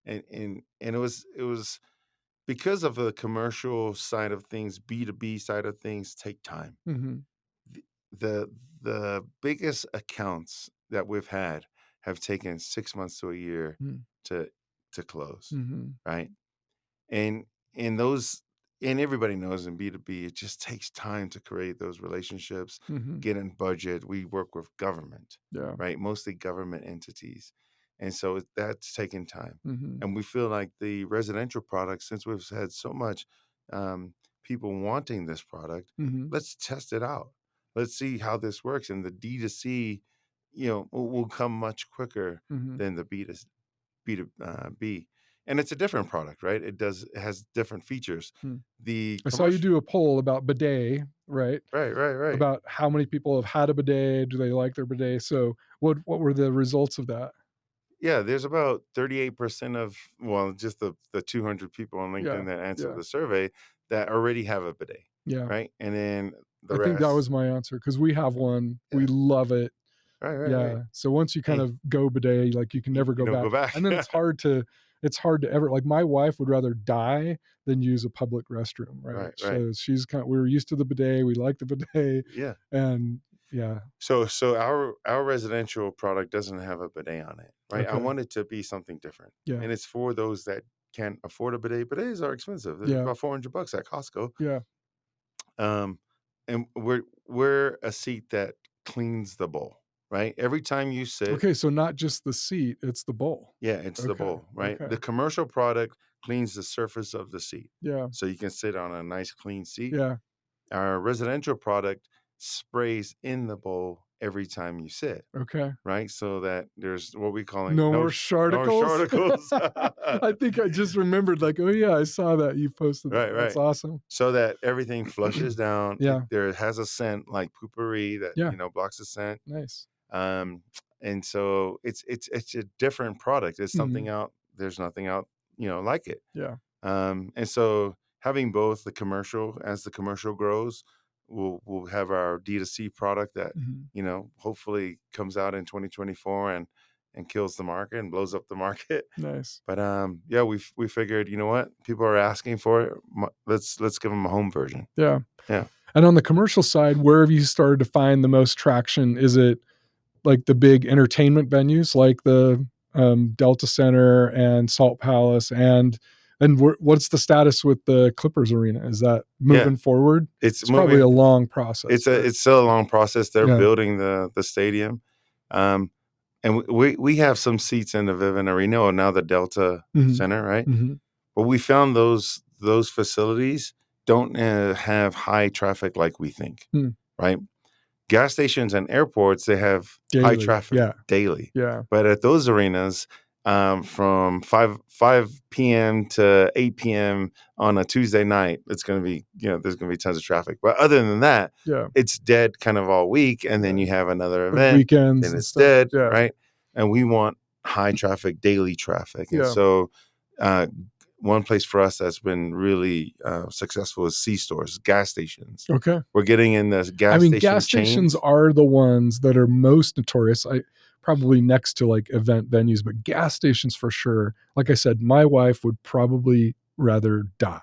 and it was because of the commercial side of things, B2B side of things take time. Mhm. The the biggest accounts that we've had have taken 6 months to a year Mm. to close, Mhm. right? And and those and everybody knows in B2B, it just takes time to create those relationships, Mhm. get in budget. We work with government, Yeah. right? Mostly government entities. And so that's taken time. Mhm. And we feel like the residential product, since we've had so much people wanting this product, Mhm. let's test it out. Let's see how this works. And the D2C, will come much quicker Mhm. than the B. And it's a different product, right? It has different features. Hmm. The I saw you commercial do a poll about bidet, right? Right, right, right. About how many people have had a bidet, do they like their bidet? So, what were the results of that? Yeah, there's about 38% of, well, just the 200 people on Yeah. LinkedIn that answered Yeah. the survey that already have a bidet, Yeah. right? And then the I think that rest. was my answer because we have one. We Yeah. love it. Right, right, right. Yeah. So once you kind And of go bidet, like you can never you go don't go back. back. And then it's hard to ever like my wife would rather die than use a public restroom, right? Right, right. So she's kind of we were used to the bidet, we like the bidet Yeah. and yeah. So our residential product doesn't have a bidet on it, right? I Okay. want it to be something different. Yeah. And it's for those that can't afford a bidet. Bidets are expensive. They're Yeah. about $400 at Costco. Yeah. Um, and we're a seat that cleans the bowl, right? Every time you sit, Okay, so not just the seat, it's the bowl. yeah, it's the Okay. bowl, right? Okay. The commercial product cleans the surface of the seat, Yeah. so you can sit on a nice clean seat. Yeah. Our residential product sprays in the bowl every time you sit, Okay. right? So that there's what we calling No no more no sharticles? shorticles. I think I just remembered like, "Oh, yeah, I saw that. You posted that. Right, That's right. awesome." So that everything flushes down. Yeah. There has a scent like poopery that Yeah. blocks the scent. Nice. Um, and so it's a different product. It's something Mhm. out. There's nothing out, like it. Yeah. And so having both as the commercial grows, we'll have our D2C product that Mhm. hopefully comes out in 2024 and kills the market and blows up the market. Nice. But yeah, we figured, you know what, people are asking for it. Let's give them a home version. Yeah. Yeah, And on the commercial side, where have you started to find the most traction? Is it like the big entertainment venues like the, Delta Center and Salt Palace and what's the status with the Clippers arena? Is that yeah, moving forward? it's It's probably a moving. long process, but It's still a long process. They're yeah. building the stadium. Um, And we have some seats in the Vivint Arena or now the Delta Mhm. Center, right? Mhm. But we found those facilities don't have high traffic like we think, Hmm. right? Gas stations and airports, they have high Daily. traffic Yeah. daily, Yeah. but at those arenas, from five p.m. to 8 p.m. on a Tuesday night, it's going to be there's going to be tons of traffic. But other than that, Yeah. it's dead kind of all week, and then Yeah. you have another Like event, weekends then and it's stuff. dead, Yeah. right? And we want high traffic, daily traffic, and Yeah. so uh, one place for us that's been really successful is C stores, gas stations. Okay. We're getting in the I gas mean, station gas stations chains. are the ones that are most notorious. I probably next to like event venues, but gas stations for sure. Like I said, my wife would probably rather die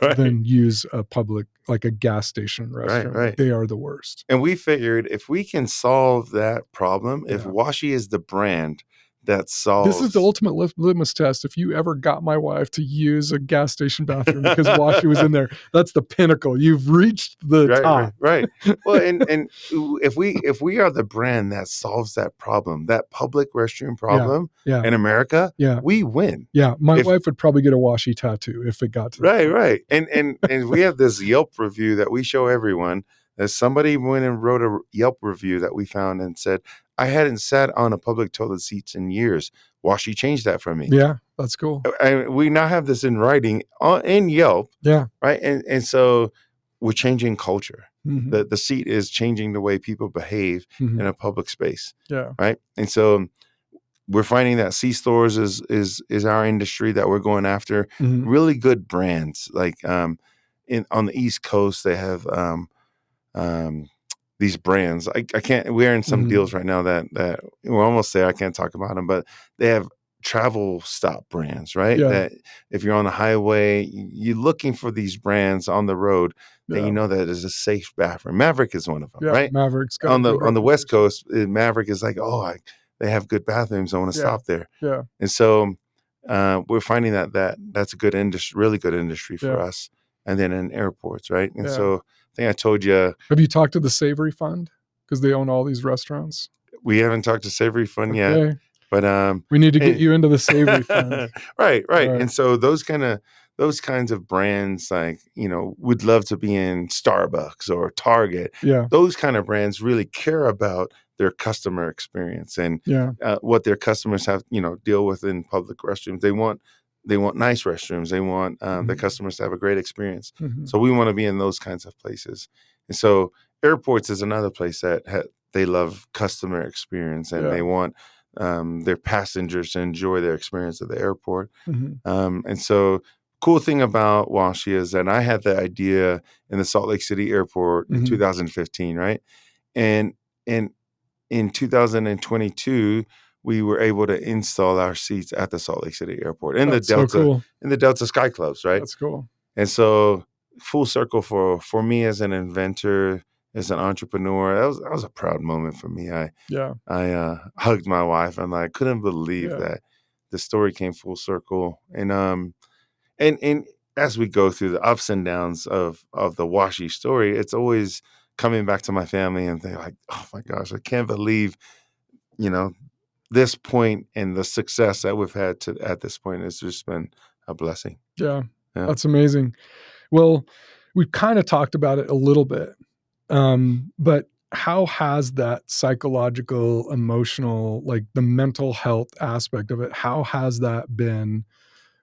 Right, than use a public like a gas station right, restroom. Like right. they are the worst. And we figured if we can solve that problem, if Yeah. Washie is the brand that This is the solves. ultimate litmus test. If you ever got my wife to use a gas station bathroom because Washie was in there, that's the pinnacle. You've reached the Right, right, top. right. Well, and if we are the brand that solves that problem, that public restroom Yeah, problem yeah, in America, yeah, we win. yeah. My If wife would probably get a Washie tattoo if it got to that Right, point. right. And we have this Yelp review that we show everyone, that somebody went and wrote a Yelp review that we found and said, "I hadn't sat on a public toilet seats in years. Washie changed that for me." Yeah, that's cool. And we now have this in writing in Yelp, Yeah. right? And so we're changing culture. Mhm, The seat is changing the way people behave in mhm. a public space, Yeah. right? And so we're finding that C stores is our industry that we're going after. Mhm. Really good brands like in on the East Coast they have um, these brands. I can't. We're in some Mhm. deals right now that we're almost there. I can't talk about them, but they have travel stop brands, right? Yeah, That if you're on the highway, you're looking for these brands on the road that yeah, you know that is a safe bathroom. Maverick is one of them, yeah. right? Maverick's got a On the good on the West reputation. Coast, Maverick is like, oh, they have good bathrooms. I want to Yeah, stop there. yeah, And so we're finding that's a good industry, really good industry for yeah, us. And then in airports, right? And yeah. so I think I told you Have you talked to the Savory Fund? Because they own all these restaurants. we haven't talked to Savory Fun yet, Okay. but We need to get and you into the Savory Fund. right, right. Alright. And so those kinds of brands, like would love to be in Starbucks or Target. Yeah, Those kind of brands really care about their customer experience and yeah. what their customers have deal with in public restrooms. They want nice restrooms. They want the Mhm, customers to have a great experience. mhm. So we want to be in those kinds of places. And so airports is another place that they love customer experience and Yeah. they want their passengers to enjoy their experience at the airport. Mhm, And so, cool thing about Washie is that I had the idea in the Salt Lake City airport in mhm. 2015, right? And and in 2022, we were able to install our seats at the Salt Lake City airport That's so cool. in the Delta Sky Clubs, right? That's cool. And so, full circle for me as an inventor, as an entrepreneur, that was a proud moment for me. Yeah, I hugged my wife and I couldn't believe yeah, that the story came full circle. And as we go through the ups and downs of the Washie story, it's always coming back to my family and they're like, "Oh my gosh, I can't believe, you know, this point and the success that we've had to at this point has just been a blessing." yeah. Yeah. That's amazing. Well, we've kinda talked about it a little bit, but how has that psychological, emotional, like, the mental health aspect of it, how has that been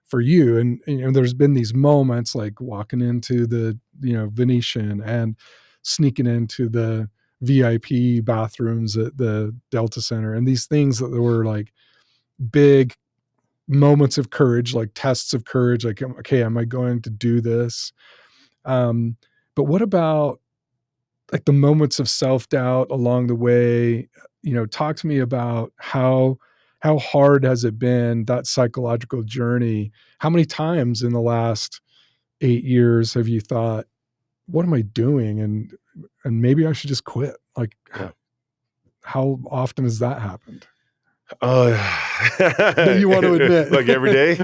for you? And, there's been these moments like walking into the, Venetian and sneaking into the VIP bathrooms at the Delta Center and these things that were like big moments of courage, like tests of courage, like, okay, am I going to do this? Um, but what about like the moments of self-doubt along the way? Talk to me about how hard has it been, that psychological journey? How many times in the last 8 years have you thought, "What am I doing?" And maybe I should just quit? Like, Yeah. how often has that happened Oh, that you want to admit? like every day?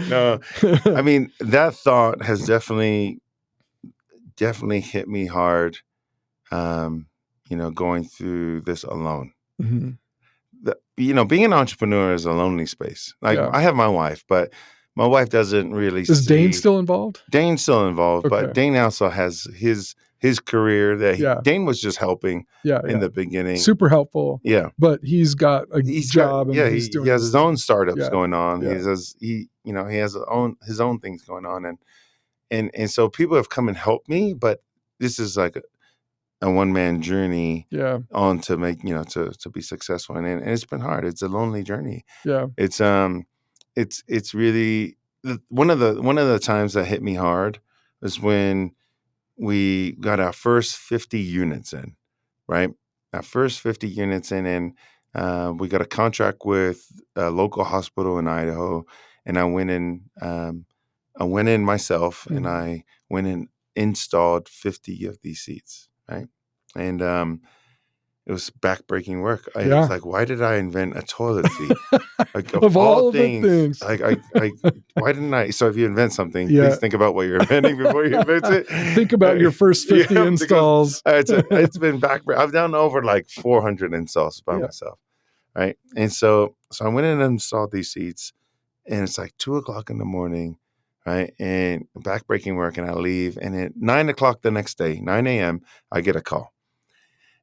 No, no. I mean, that thought has definitely hit me hard, um, going through this alone. Mhm. Being an entrepreneur is a lonely space. Like Yeah. I have my wife, but my wife doesn't really Is Dane see. still involved? Dane's still involved, but Okay. Dane also has his career that Yeah. Dane was just helping Yeah, in yeah. the beginning. Super helpful, Yeah. but he's got a He's got job and yeah, he's he doing has his his own thing. startups Yeah, going on. yeah, He has his own things going on and so people have come and helped me, but this is like a one-man journey yeah, on to make, to be successful and it's been hard. It's a lonely journey. yeah. It's it's really one of the times that hit me hard was when we got our first 50 units in, right? Our first 50 units in, and we got a contract with a local hospital in Idaho, and I went in myself, and Mhm, I went and installed 50 of these seats, right? And It was backbreaking work. I was Yeah. like, "Why did I invent a toilet seat?" Like, of Of all all the things, things. I why didn't I so if you invent something, please Yeah. think about what you're inventing before you invent it. Think about your first 50 Yeah, because installs. it's been I've done over, like, 400 installs by Yeah. myself, right? And so I went in and installed these seats, and it's, like, 2 o'clock in the morning, right? And backbreaking work, and I leave, and at 9 o'clock the next day, 9 a.m., I get a call.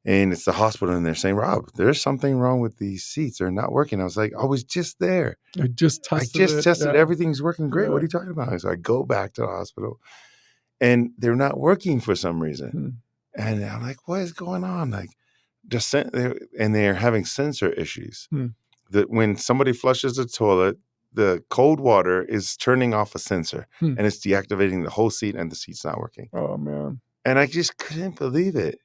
And it's the hospital, and they're saying, "Rob, there's something wrong with these seats. They're not working." I was like, "I was just there. I just I tested just it. tested. Yeah. Everything's working great. What Yeah. are you talking about?" So I go back to the hospital, and they're not working for some reason. Hmm. And I'm like, "What is going on?" Like, they're having sensor issues. Hmm. That when somebody flushes the toilet, the cold water is turning off a sensor, Hmm. and it's deactivating the whole seat, and the seat's not working. Oh, man. And I just couldn't believe it.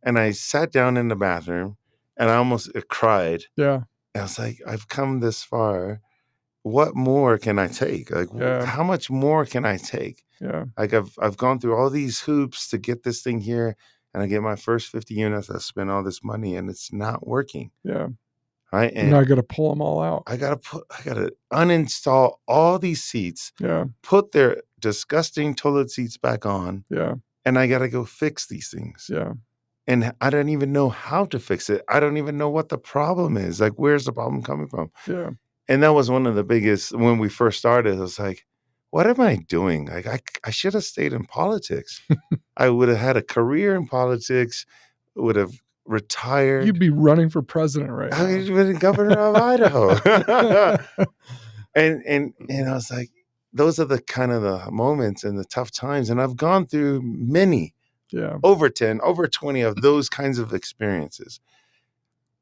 And I sat down in the bathroom, and I almost cried. Yeah. I was like, "I've come this far. What more can I take? Like, Yeah. how much more can I take?" Yeah. Like, I've gone through all these hoops to get this thing here, and I get my first 50 units. I spend all this money, and it's not working, Yeah. right? Now And I gotta pull them all out. I gotta uninstall all these seats, Yeah. put their disgusting toilet seats back on, Yeah. and I gotta go fix these things. Yeah. And I don't even know how to fix it. I don't even know what the problem is. Like, where's the problem coming from? Yeah. And that was one of the biggest when we first started. I was like, "What am I doing? Like, I should have stayed in politics. I would have had a career in politics, would have You'd retired. be running for president right I would now. have been governor of Idaho." And I was like, those are the kind of the moments and the tough times. And I've gone through many, Yeah. over 10, over 20 of those kinds of experiences.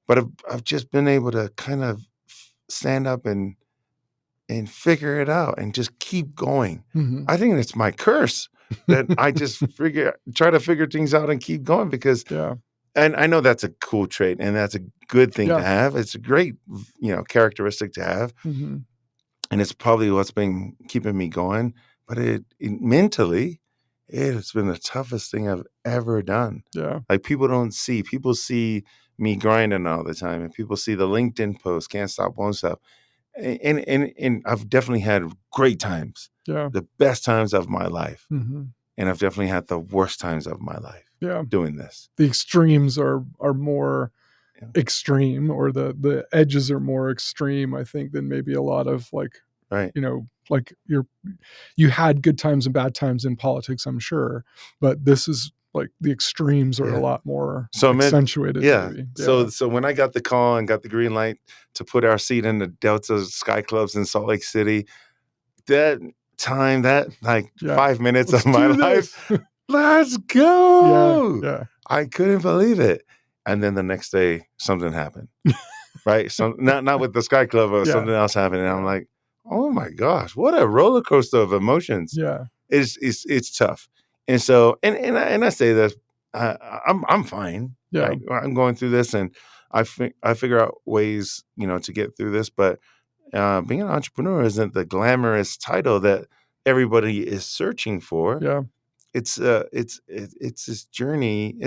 But I've just been able to kind of stand up and figure it out and just keep going. Mhm. I think it's my curse that I just try to figure things out and keep going because Yeah. and I know that's a cool trait and that's a good thing to Yeah. have. It's a great, characteristic to have, Mhm. and it's probably what's been keeping me going, but it mentally, it's been the toughest thing I've ever done. Yeah. Like, people see me grinding all the time, and people see the LinkedIn post, "Can't stop, won't stop." And I've definitely had great times, Yeah. the best times of my life, Mhm. and I've definitely had the worst times of my life Yeah. doing this. The extremes are more Yeah. extreme, or the edges are more extreme, I think, than maybe a lot of, like, Right. like, you had good times and bad times in politics, I'm sure, but this is, like, the extremes are a Yeah. lot more So I meant accentuated yeah. maybe. Yeah. So when I got the call and got the green light to put our seat in the Delta Sky Clubs in Salt Lake City, that time, that, like, Yeah. 5 minutes of "Let's my do life, this." "Let's Yeah. go!" Yeah. I couldn't believe it. And then the next day, something happened, right? Not with the Sky Club, or Yeah. something else happened, and I'm Yeah. like, "Oh my gosh, what a roller coaster of emotions." Yeah. It's tough. And so and I say this, I'm fine. Yeah. I'm going through this, and I figure out ways, to get through this, but being an entrepreneur isn't the glamorous title that everybody is searching for. Yeah. It's this journey.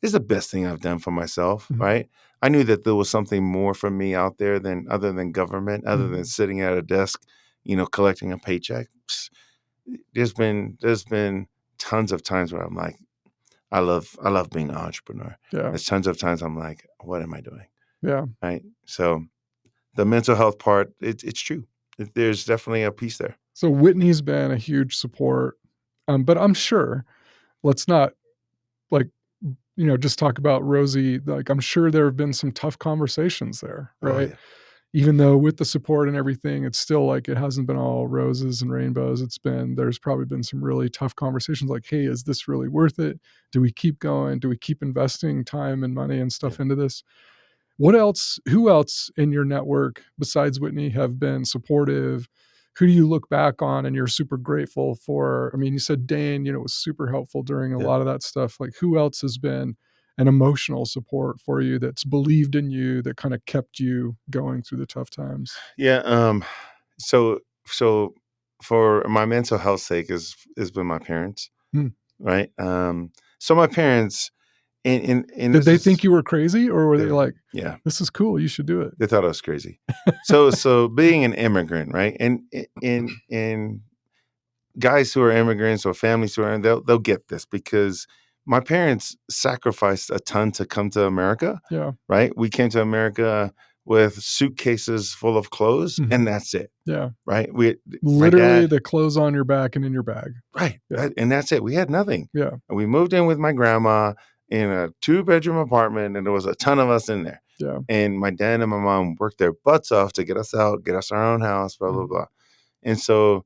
Is the best thing I've done for myself, Mhm. right? I knew that there was something more for me out there than other than government, other than Mhm. sitting at a desk, collecting a paycheck. There's been tons of times where I'm like, I love being an entrepreneur. Yeah. There's tons of times I'm like, what am I doing? Yeah. Right. So the mental health part, it's true. There's definitely a piece there. So Whitney's been a huge support, but I'm sure, let's not, like, just talk about Rosie. Like, I'm sure there have been some tough conversations there, Oh right? yeah. Even though with the support and everything, it's still like it hasn't been all roses and rainbows. There's probably been some really tough conversations like, "Hey, is this really worth it? Do we keep going? Do we keep investing time and money and Yeah. stuff into this?" Who else in your network besides Whitney have been supportive? Who do you look back on and you're super grateful for? I mean, you said Dane, was super helpful during a Yeah. lot of that stuff. Like, who else has been an emotional support for you, that's believed in you, that kinda kept you going through the tough times? Yeah. So for my mental health sake is has been my parents, Hmm. right? So my parents, and Did this they think is you were crazy, or were they the like, yeah, "This is cool, you should do it"? they thought I was crazy. So being an immigrant, right? And guys who are immigrants or families who are they'll get this because my parents sacrificed a ton to come to America, Yeah. right? We came to America with suitcases full of clothes, Mhm. and that's it, Yeah. right? We my Literally dad the clothes on your back and in your bag. right, Yeah. and that's it. We had nothing. Yeah. And we moved in with my grandma in a two-bedroom apartment, and there was a ton of us in there. Yeah. And my dad and my mom worked their butts off to get us out, get us our own house, blah, blah, Mhm. blah. And so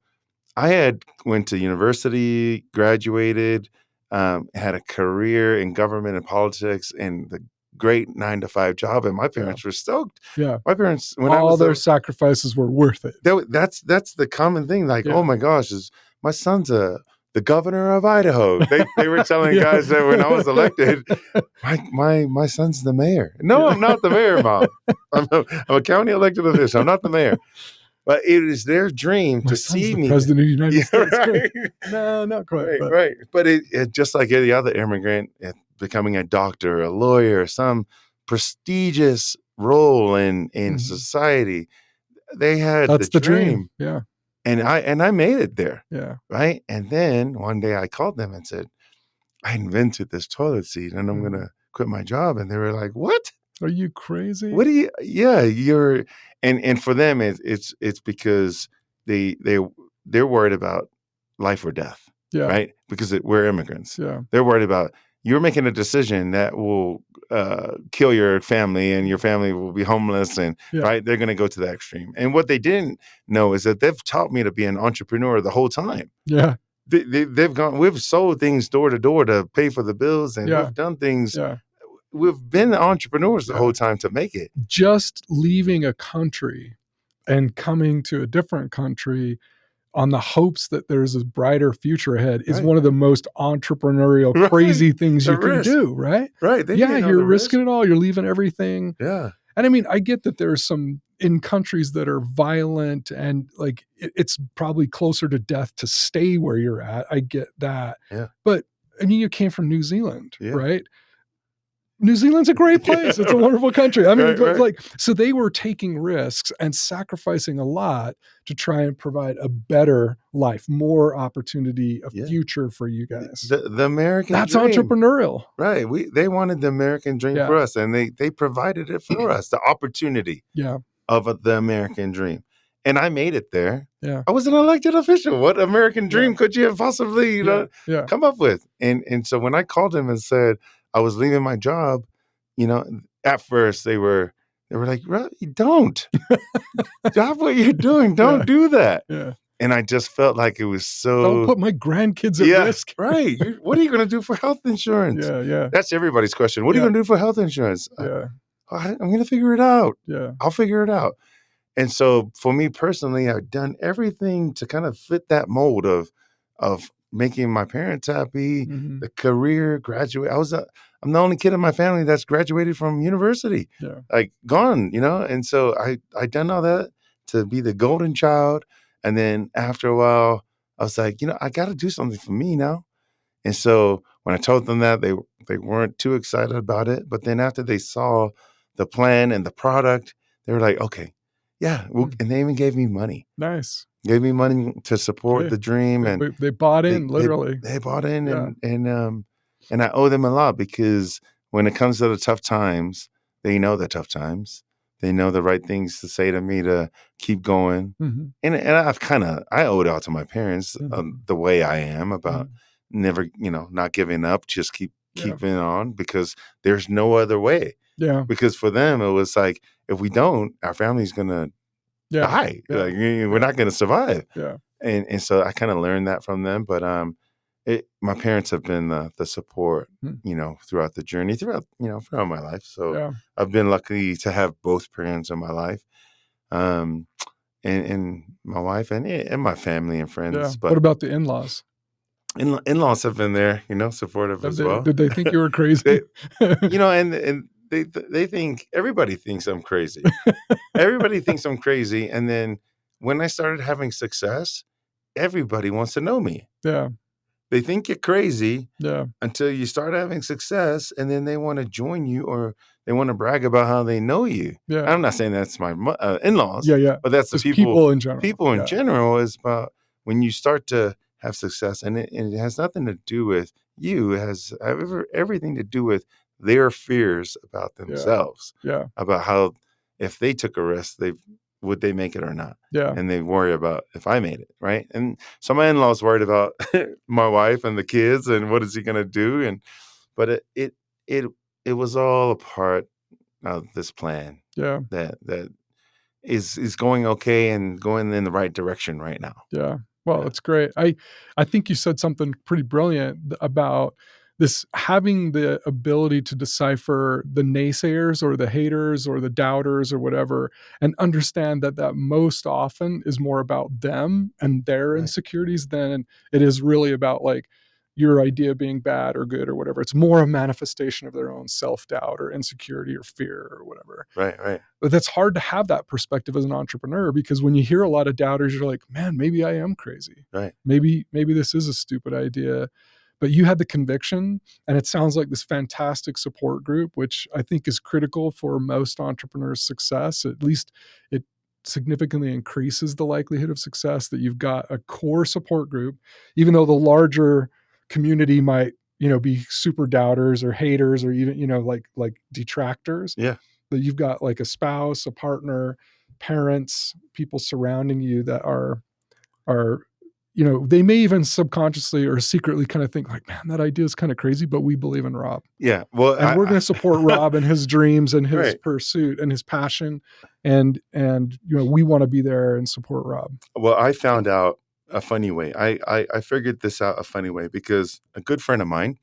I had went to university, graduated, had a career in government and politics and the great 9 to 5 job, and my Yeah. parents were stoked. Yeah. My parents, when I All was their a sacrifices were worth it. that's the common thing, like, "Oh Yeah. my gosh, is my son's the governor of Idaho." They were telling Yeah. guys that when I was elected, "My son's the mayor." "No, Yeah. I'm not the mayor, mom. I'm a county elected official. I'm not the mayor." But it is their dream My to son's see the me. president of the United Yeah, States. right. No, not quite, Right, but right. But it just like any other immigrant, becoming a doctor, a lawyer, some prestigious role in mhm. society, they had the That's the dream. dream, Yeah. and I made it there, Yeah. right? And then one day I called them and said, "I invented this toilet seat, and I'm Mhm. gonna quit my job." And they were like, "What? Are you What crazy? do you?" Yeah, you're, and for them, it's because they they're worried about life or death, Yeah. right? Because we're immigrants. Yeah. They're worried about you're making a decision that will kill your family, and your family will be homeless, and Yeah. right, they're going to go to that extreme. And what they didn't know is that they've taught me to be an entrepreneur the whole time. Yeah. They've gone. We've sold things door to door to pay for the bills, and Yeah. we've done things. Yeah. We've been entrepreneurs the Yeah. whole time to make it. Just leaving a country and coming to a different country on the hopes that there's a brighter future ahead is Right. one of the most entrepreneurial, Right. crazy things The you can risk. do, right? Right. They Yeah, didn't know you're the risk. risking it all, you're leaving everything. Yeah. And I mean, I get that there's some in countries that are violent and like it's probably closer to death to stay where you're at. I get that. Yeah. But I mean, you came from New Zealand, Yeah. right? New Zealand's a great place. It's a Yeah. wonderful country. I mean, Right, but right. like, so they were taking risks and sacrificing a lot to try and provide a better life, more opportunity, a Yeah. future for you guys. The American That's dream. entrepreneurial. Right. They wanted the American dream Yeah. for us, and they provided it for us, the opportunity Yeah. of the American dream. And I made it there. Yeah. I was an elected official. What American Yeah. dream could you have possibly, Yeah. Yeah. come up with? And so when I called him and said I was leaving my job, at first they were like, Don't stop what you're doing. Yeah. Don't do that." Yeah. And I just felt like it was Don't so put my grandkids at yeah, risk. right. What are you gonna do for health insurance? Yeah. Yeah. That's everybody's question. What are you Yeah. gonna do for health insurance? Yeah. I'm gonna figure it out. Yeah. I'll figure it out. And so for me personally, I've done everything to kind of fit that mold of making my parents happy, Mhm. the career, graduate. I'm the only kid in my family that's graduated from university, Yeah. like gone. And so I done all that to be the golden child. And then after a while, I was like, I got to do something for me now. And so when I told them that, they weren't too excited about it. But then after they saw the plan and the product, they were like, okay, yeah. Well, Mm. and they even gave me money. Nice. Gave me money to support Hey, the dream, and they bought they in they literally. they bought in, Yeah. and I owe them a lot because when it comes to the tough times, they know the tough times. They know the right things to say to me to keep going. Mhm. And I owe it all to my parents, Mhm. the way I am about Mhm. never, not giving up, just keep Yeah. keeping on because there's no other way. Yeah. Because for them, it was like, if we don't, our family's gonna Yeah. die. Yeah. Like, we're Yeah. not gonna survive. Yeah. And so I kind of learned that from them. But my parents have been the support, Mm. throughout the journey, throughout my life. So Yeah. I've been lucky to have both parents in my life, um, and my wife and my family and Yeah. friends. What But about the in-laws? in-laws have been there, supportive Have as they well. did they think you were They, crazy? and they think everybody thinks I'm crazy. Everybody thinks I'm crazy. And then when I started having success, everybody wants to know me. Yeah. they think you're crazy Yeah. until you start having success, and then they want to join you or they want to brag about how they know you. Yeah. I'm not saying that's my in-laws, Yeah, yeah. but that's the Just people in general. people in Yeah. general is about when you start to have success, and it has nothing to do with you. It has everything to do with their fears about Yeah. themselves, Yeah. about how if they took a risk, would they make it or not? Yeah. And they worry about if I made it, right? And so my in-laws worried about my wife and the kids and what is he gonna do? But it it was all a part of this plan Yeah. that is going okay and going in the right direction right now. Yeah. Well, Yeah. that's great. I think you said something pretty brilliant about this having the ability to decipher the naysayers or the haters or the doubters or whatever, and understand that that most often is more about them and their Right. insecurities than it is really about like your idea being bad or good or whatever. It's more a manifestation of their own self-doubt or insecurity or fear or whatever. Right, right, But that's hard to have that perspective as an entrepreneur because when you hear a lot of doubters, you're like, man, maybe I am crazy. right. Maybe this is a stupid idea. But you had the conviction, and it sounds like this fantastic support group, which I think is critical for most entrepreneurs' success. At least it significantly increases the likelihood of success that you've got a core support group, even though the larger community might, be super doubters or haters or even, like detractors, Yeah. that you've got like a spouse, a partner, parents, people surrounding you that are they may even subconsciously or secretly kind of think like, man, that idea is kind of crazy, but we believe in Rob. Yeah. Well, And we're going to support Rob and his dreams and his right. pursuit and his passion. And we want to be there and support Rob. Well, I found out a funny way. I figured this out a funny way because a good friend of mine,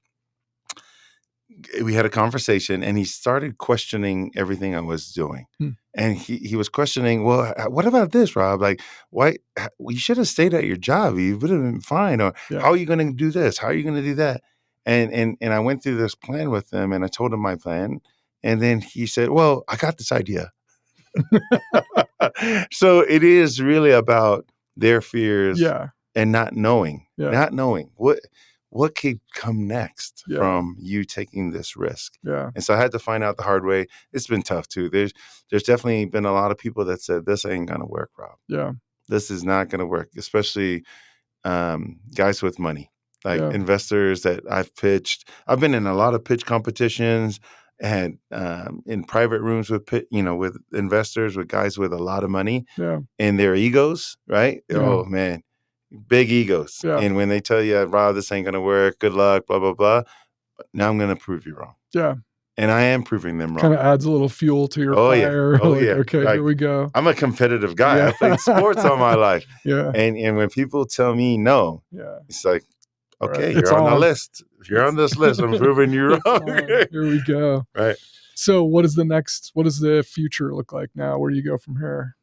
we had a conversation and he started questioning everything I was doing. Hmm. And he was questioning, well, what about this, Rob? Like, why you should have stayed at your job. You would have been fine. Or Yeah. how are you going to do this? How are you going to do that? And I went through this plan with him and I told him my plan. And then he said, well, I got this idea. So it is really about their fears Yeah. and not knowing Yeah. what could come next Yeah. from you taking this risk. Yeah. And so I had to find out the hard way. It's been tough too. There's definitely been a lot of people that said this ain't gonna work, Rob. Yeah. This is not gonna work, especially guys with money, like Yeah. investors that I've pitched. I've been in a lot of pitch competitions and in private rooms with with investors, with guys with a lot of money Yeah. and their egos, right? Yeah. Oh man, big egos. Yeah. And when they tell you, Rob, this ain't gonna work, good luck, blah, blah, blah. Now I'm gonna prove you wrong. Yeah. And I am proving them Kind wrong. of adds a little fuel to your Oh yeah. fire. Oh Like, yeah. okay, Like here we go. I'm a competitive guy. Yeah. I played sports all my life. Yeah. And when people tell me no, Yeah. it's like, All right. okay, It's you're on the on. list. If you're on this list, I'm proving you It's wrong. on. Here we go. Right. So what does the future look like now? Where do you go from here?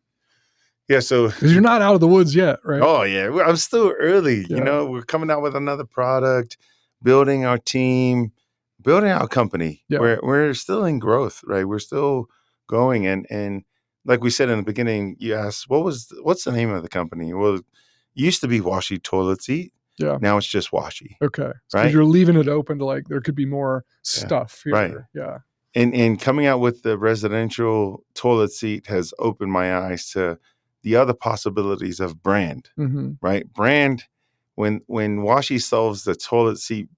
Yeah. So Because you're not out of the woods yet, right? oh yeah, I'm still early. Yeah. We're coming out with another product, building our team, building our company. Yeah. We're still in growth, right? We're still growing, and like we said in the beginning, you asked what's the name of the company? Well, it used to be Washie Toilet Seat. Yeah. Now it's just Washie, Okay. Because right? you're leaving it open to like there could be more Yeah. stuff here. Right. Yeah. And coming out with the residential toilet seat has opened my eyes to the other possibilities of brand. Mm-hmm. Right? Brand, when Washie solves the toilet seat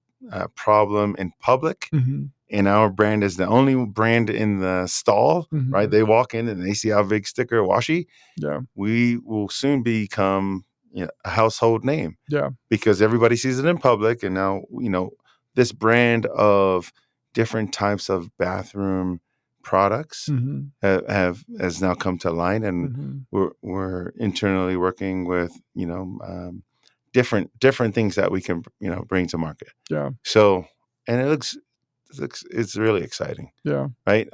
problem in public, Mm-hmm. and our brand is the only brand in the stall, Mm-hmm. right? They walk in and they see our big sticker, Washie. Yeah. We will soon become a household name. Yeah. Because everybody sees it in public, and now this brand of different types of bathroom products Mm-hmm. has now come to light, and Mm-hmm. we're internally working with different things that we can bring to market. Yeah. So, and it's really exciting. Yeah. Right.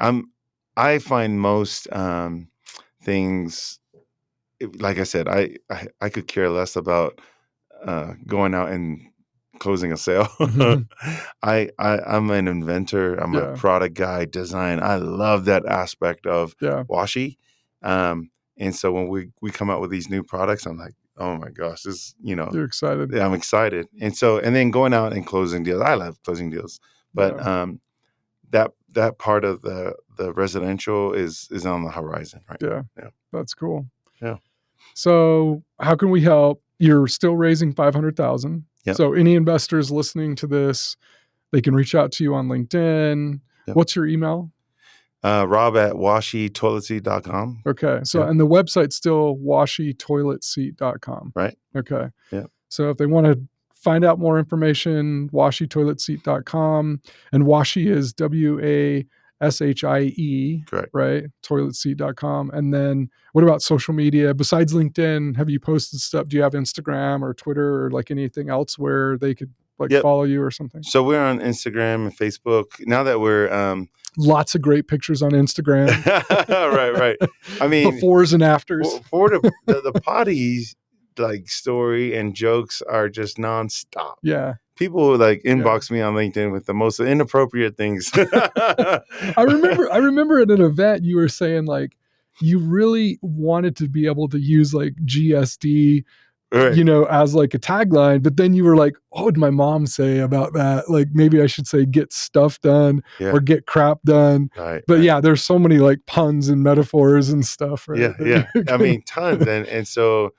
I find most things, like I said, I could care less about going out and closing a sale. Mhm. I'm an inventor. I'm a Yeah. product guy, design. I love that aspect of Yeah. Washie. And so when we come out with these new products, I'm like, Oh my gosh, this, You're excited. yeah, I'm excited. And then going out and closing deals. I love closing deals, but Yeah. that part of the residential is on the horizon right now. Yeah. Yeah, That's cool. yeah, So, how can we help? You're still raising 500,000. yep, So, any investors listening to this, they can reach out to you on LinkedIn. yep. What's your email? Rob at washietoiletseat.com. Okay. So, Yeah, and the website's still washietoiletseat.com. right. Okay. Yeah, So, if they want to find out more information, washietoiletseat.com. And Washie is WASHIE, correct. right? Toiletseat.com. And then what about social media? Besides LinkedIn, have you posted stuff? Do you have Instagram or Twitter or like anything else where they could like Yep. follow you or something? So we're on Instagram and Facebook now that we're Lots of great pictures on Instagram, right, right. I mean, befores and afters. for the potty like story and jokes are just nonstop. Yeah. People like Yeah. inbox me on LinkedIn with the most inappropriate things. I remember at an event you were saying like you really wanted to be able to use like GSD, Right. as like a tagline, but then you were like, what would my mom say about that? Like maybe I should say get stuff done Yeah. or get crap done. Right. But Right. yeah, there's so many like puns and metaphors and stuff, right? Yeah. Yeah. I mean, tons. And so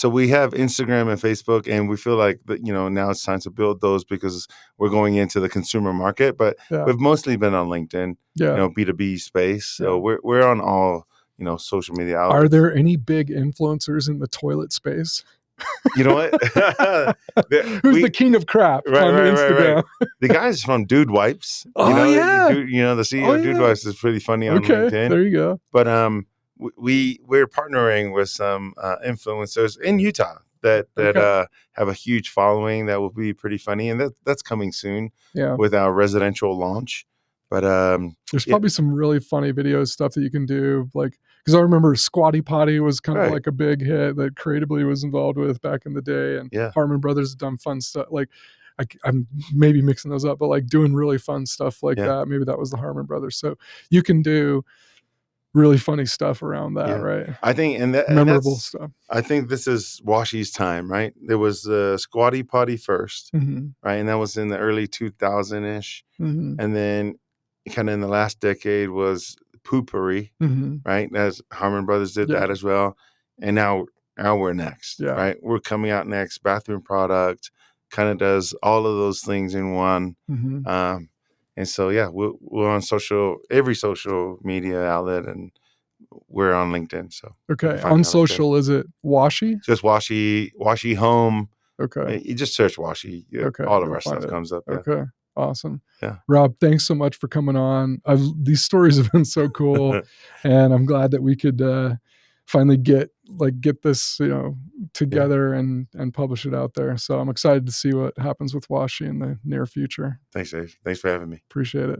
we have Instagram and Facebook, and we feel like that, now it's time to build those because we're going into the consumer market, but yeah, we've mostly been on LinkedIn, yeah, B2B space. So yeah. we're on all, social media Are outlets. there any big influencers in the toilet space? You know what? Who's the king of crap Right, on right, right, right. Instagram? The guy's from Dude Wipes. Oh yeah. The Oh CEO of Dude yeah. Wipes is pretty funny on Okay. LinkedIn. There you go. But we're partnering with some influencers in Utah that Okay. have a huge following that will be pretty funny, and that's coming soon Yeah. with our residential launch. But There's yeah, probably some really funny video stuff that you can do, like because I remember Squatty Potty was kind of right, like a big hit that Creatively was involved with back in the day, and yeah, Harmon Brothers has done fun stuff. Like I'm maybe mixing those up, but like doing really fun stuff like yeah, that. Maybe that was the Harmon Brothers. So you can do really funny stuff around that, yeah. right? I think Memorable stuff. I think this is Washie's time, right? There was the Squatty Potty first, Hmm. right, and that was in the early 2000 ish, Hmm. and then kind of in the last decade was Poopery, Hmm. right? As Harmon Brothers did Yeah. that as well. And now we're next, Yeah. right? We're coming out next. Bathroom product kind of does all of those things in one. Hmm. Um, and so, yeah, we're on every social media outlet, and we're on LinkedIn. So you can Okay. find On me on LinkedIn. social, is it Washie? Just Washie Home. Okay. You just search Washie. Yeah, Okay, all of you'll our find stuff it. comes up. Yeah. Okay, awesome. Yeah. Rob, thanks so much for coming on. These stories have been so cool, and I'm glad that we could finally get this Yeah. together and publish it out there. So I'm excited to see what happens with Washie in the near future. Thanks, Dave. Thanks for having me. Appreciate it.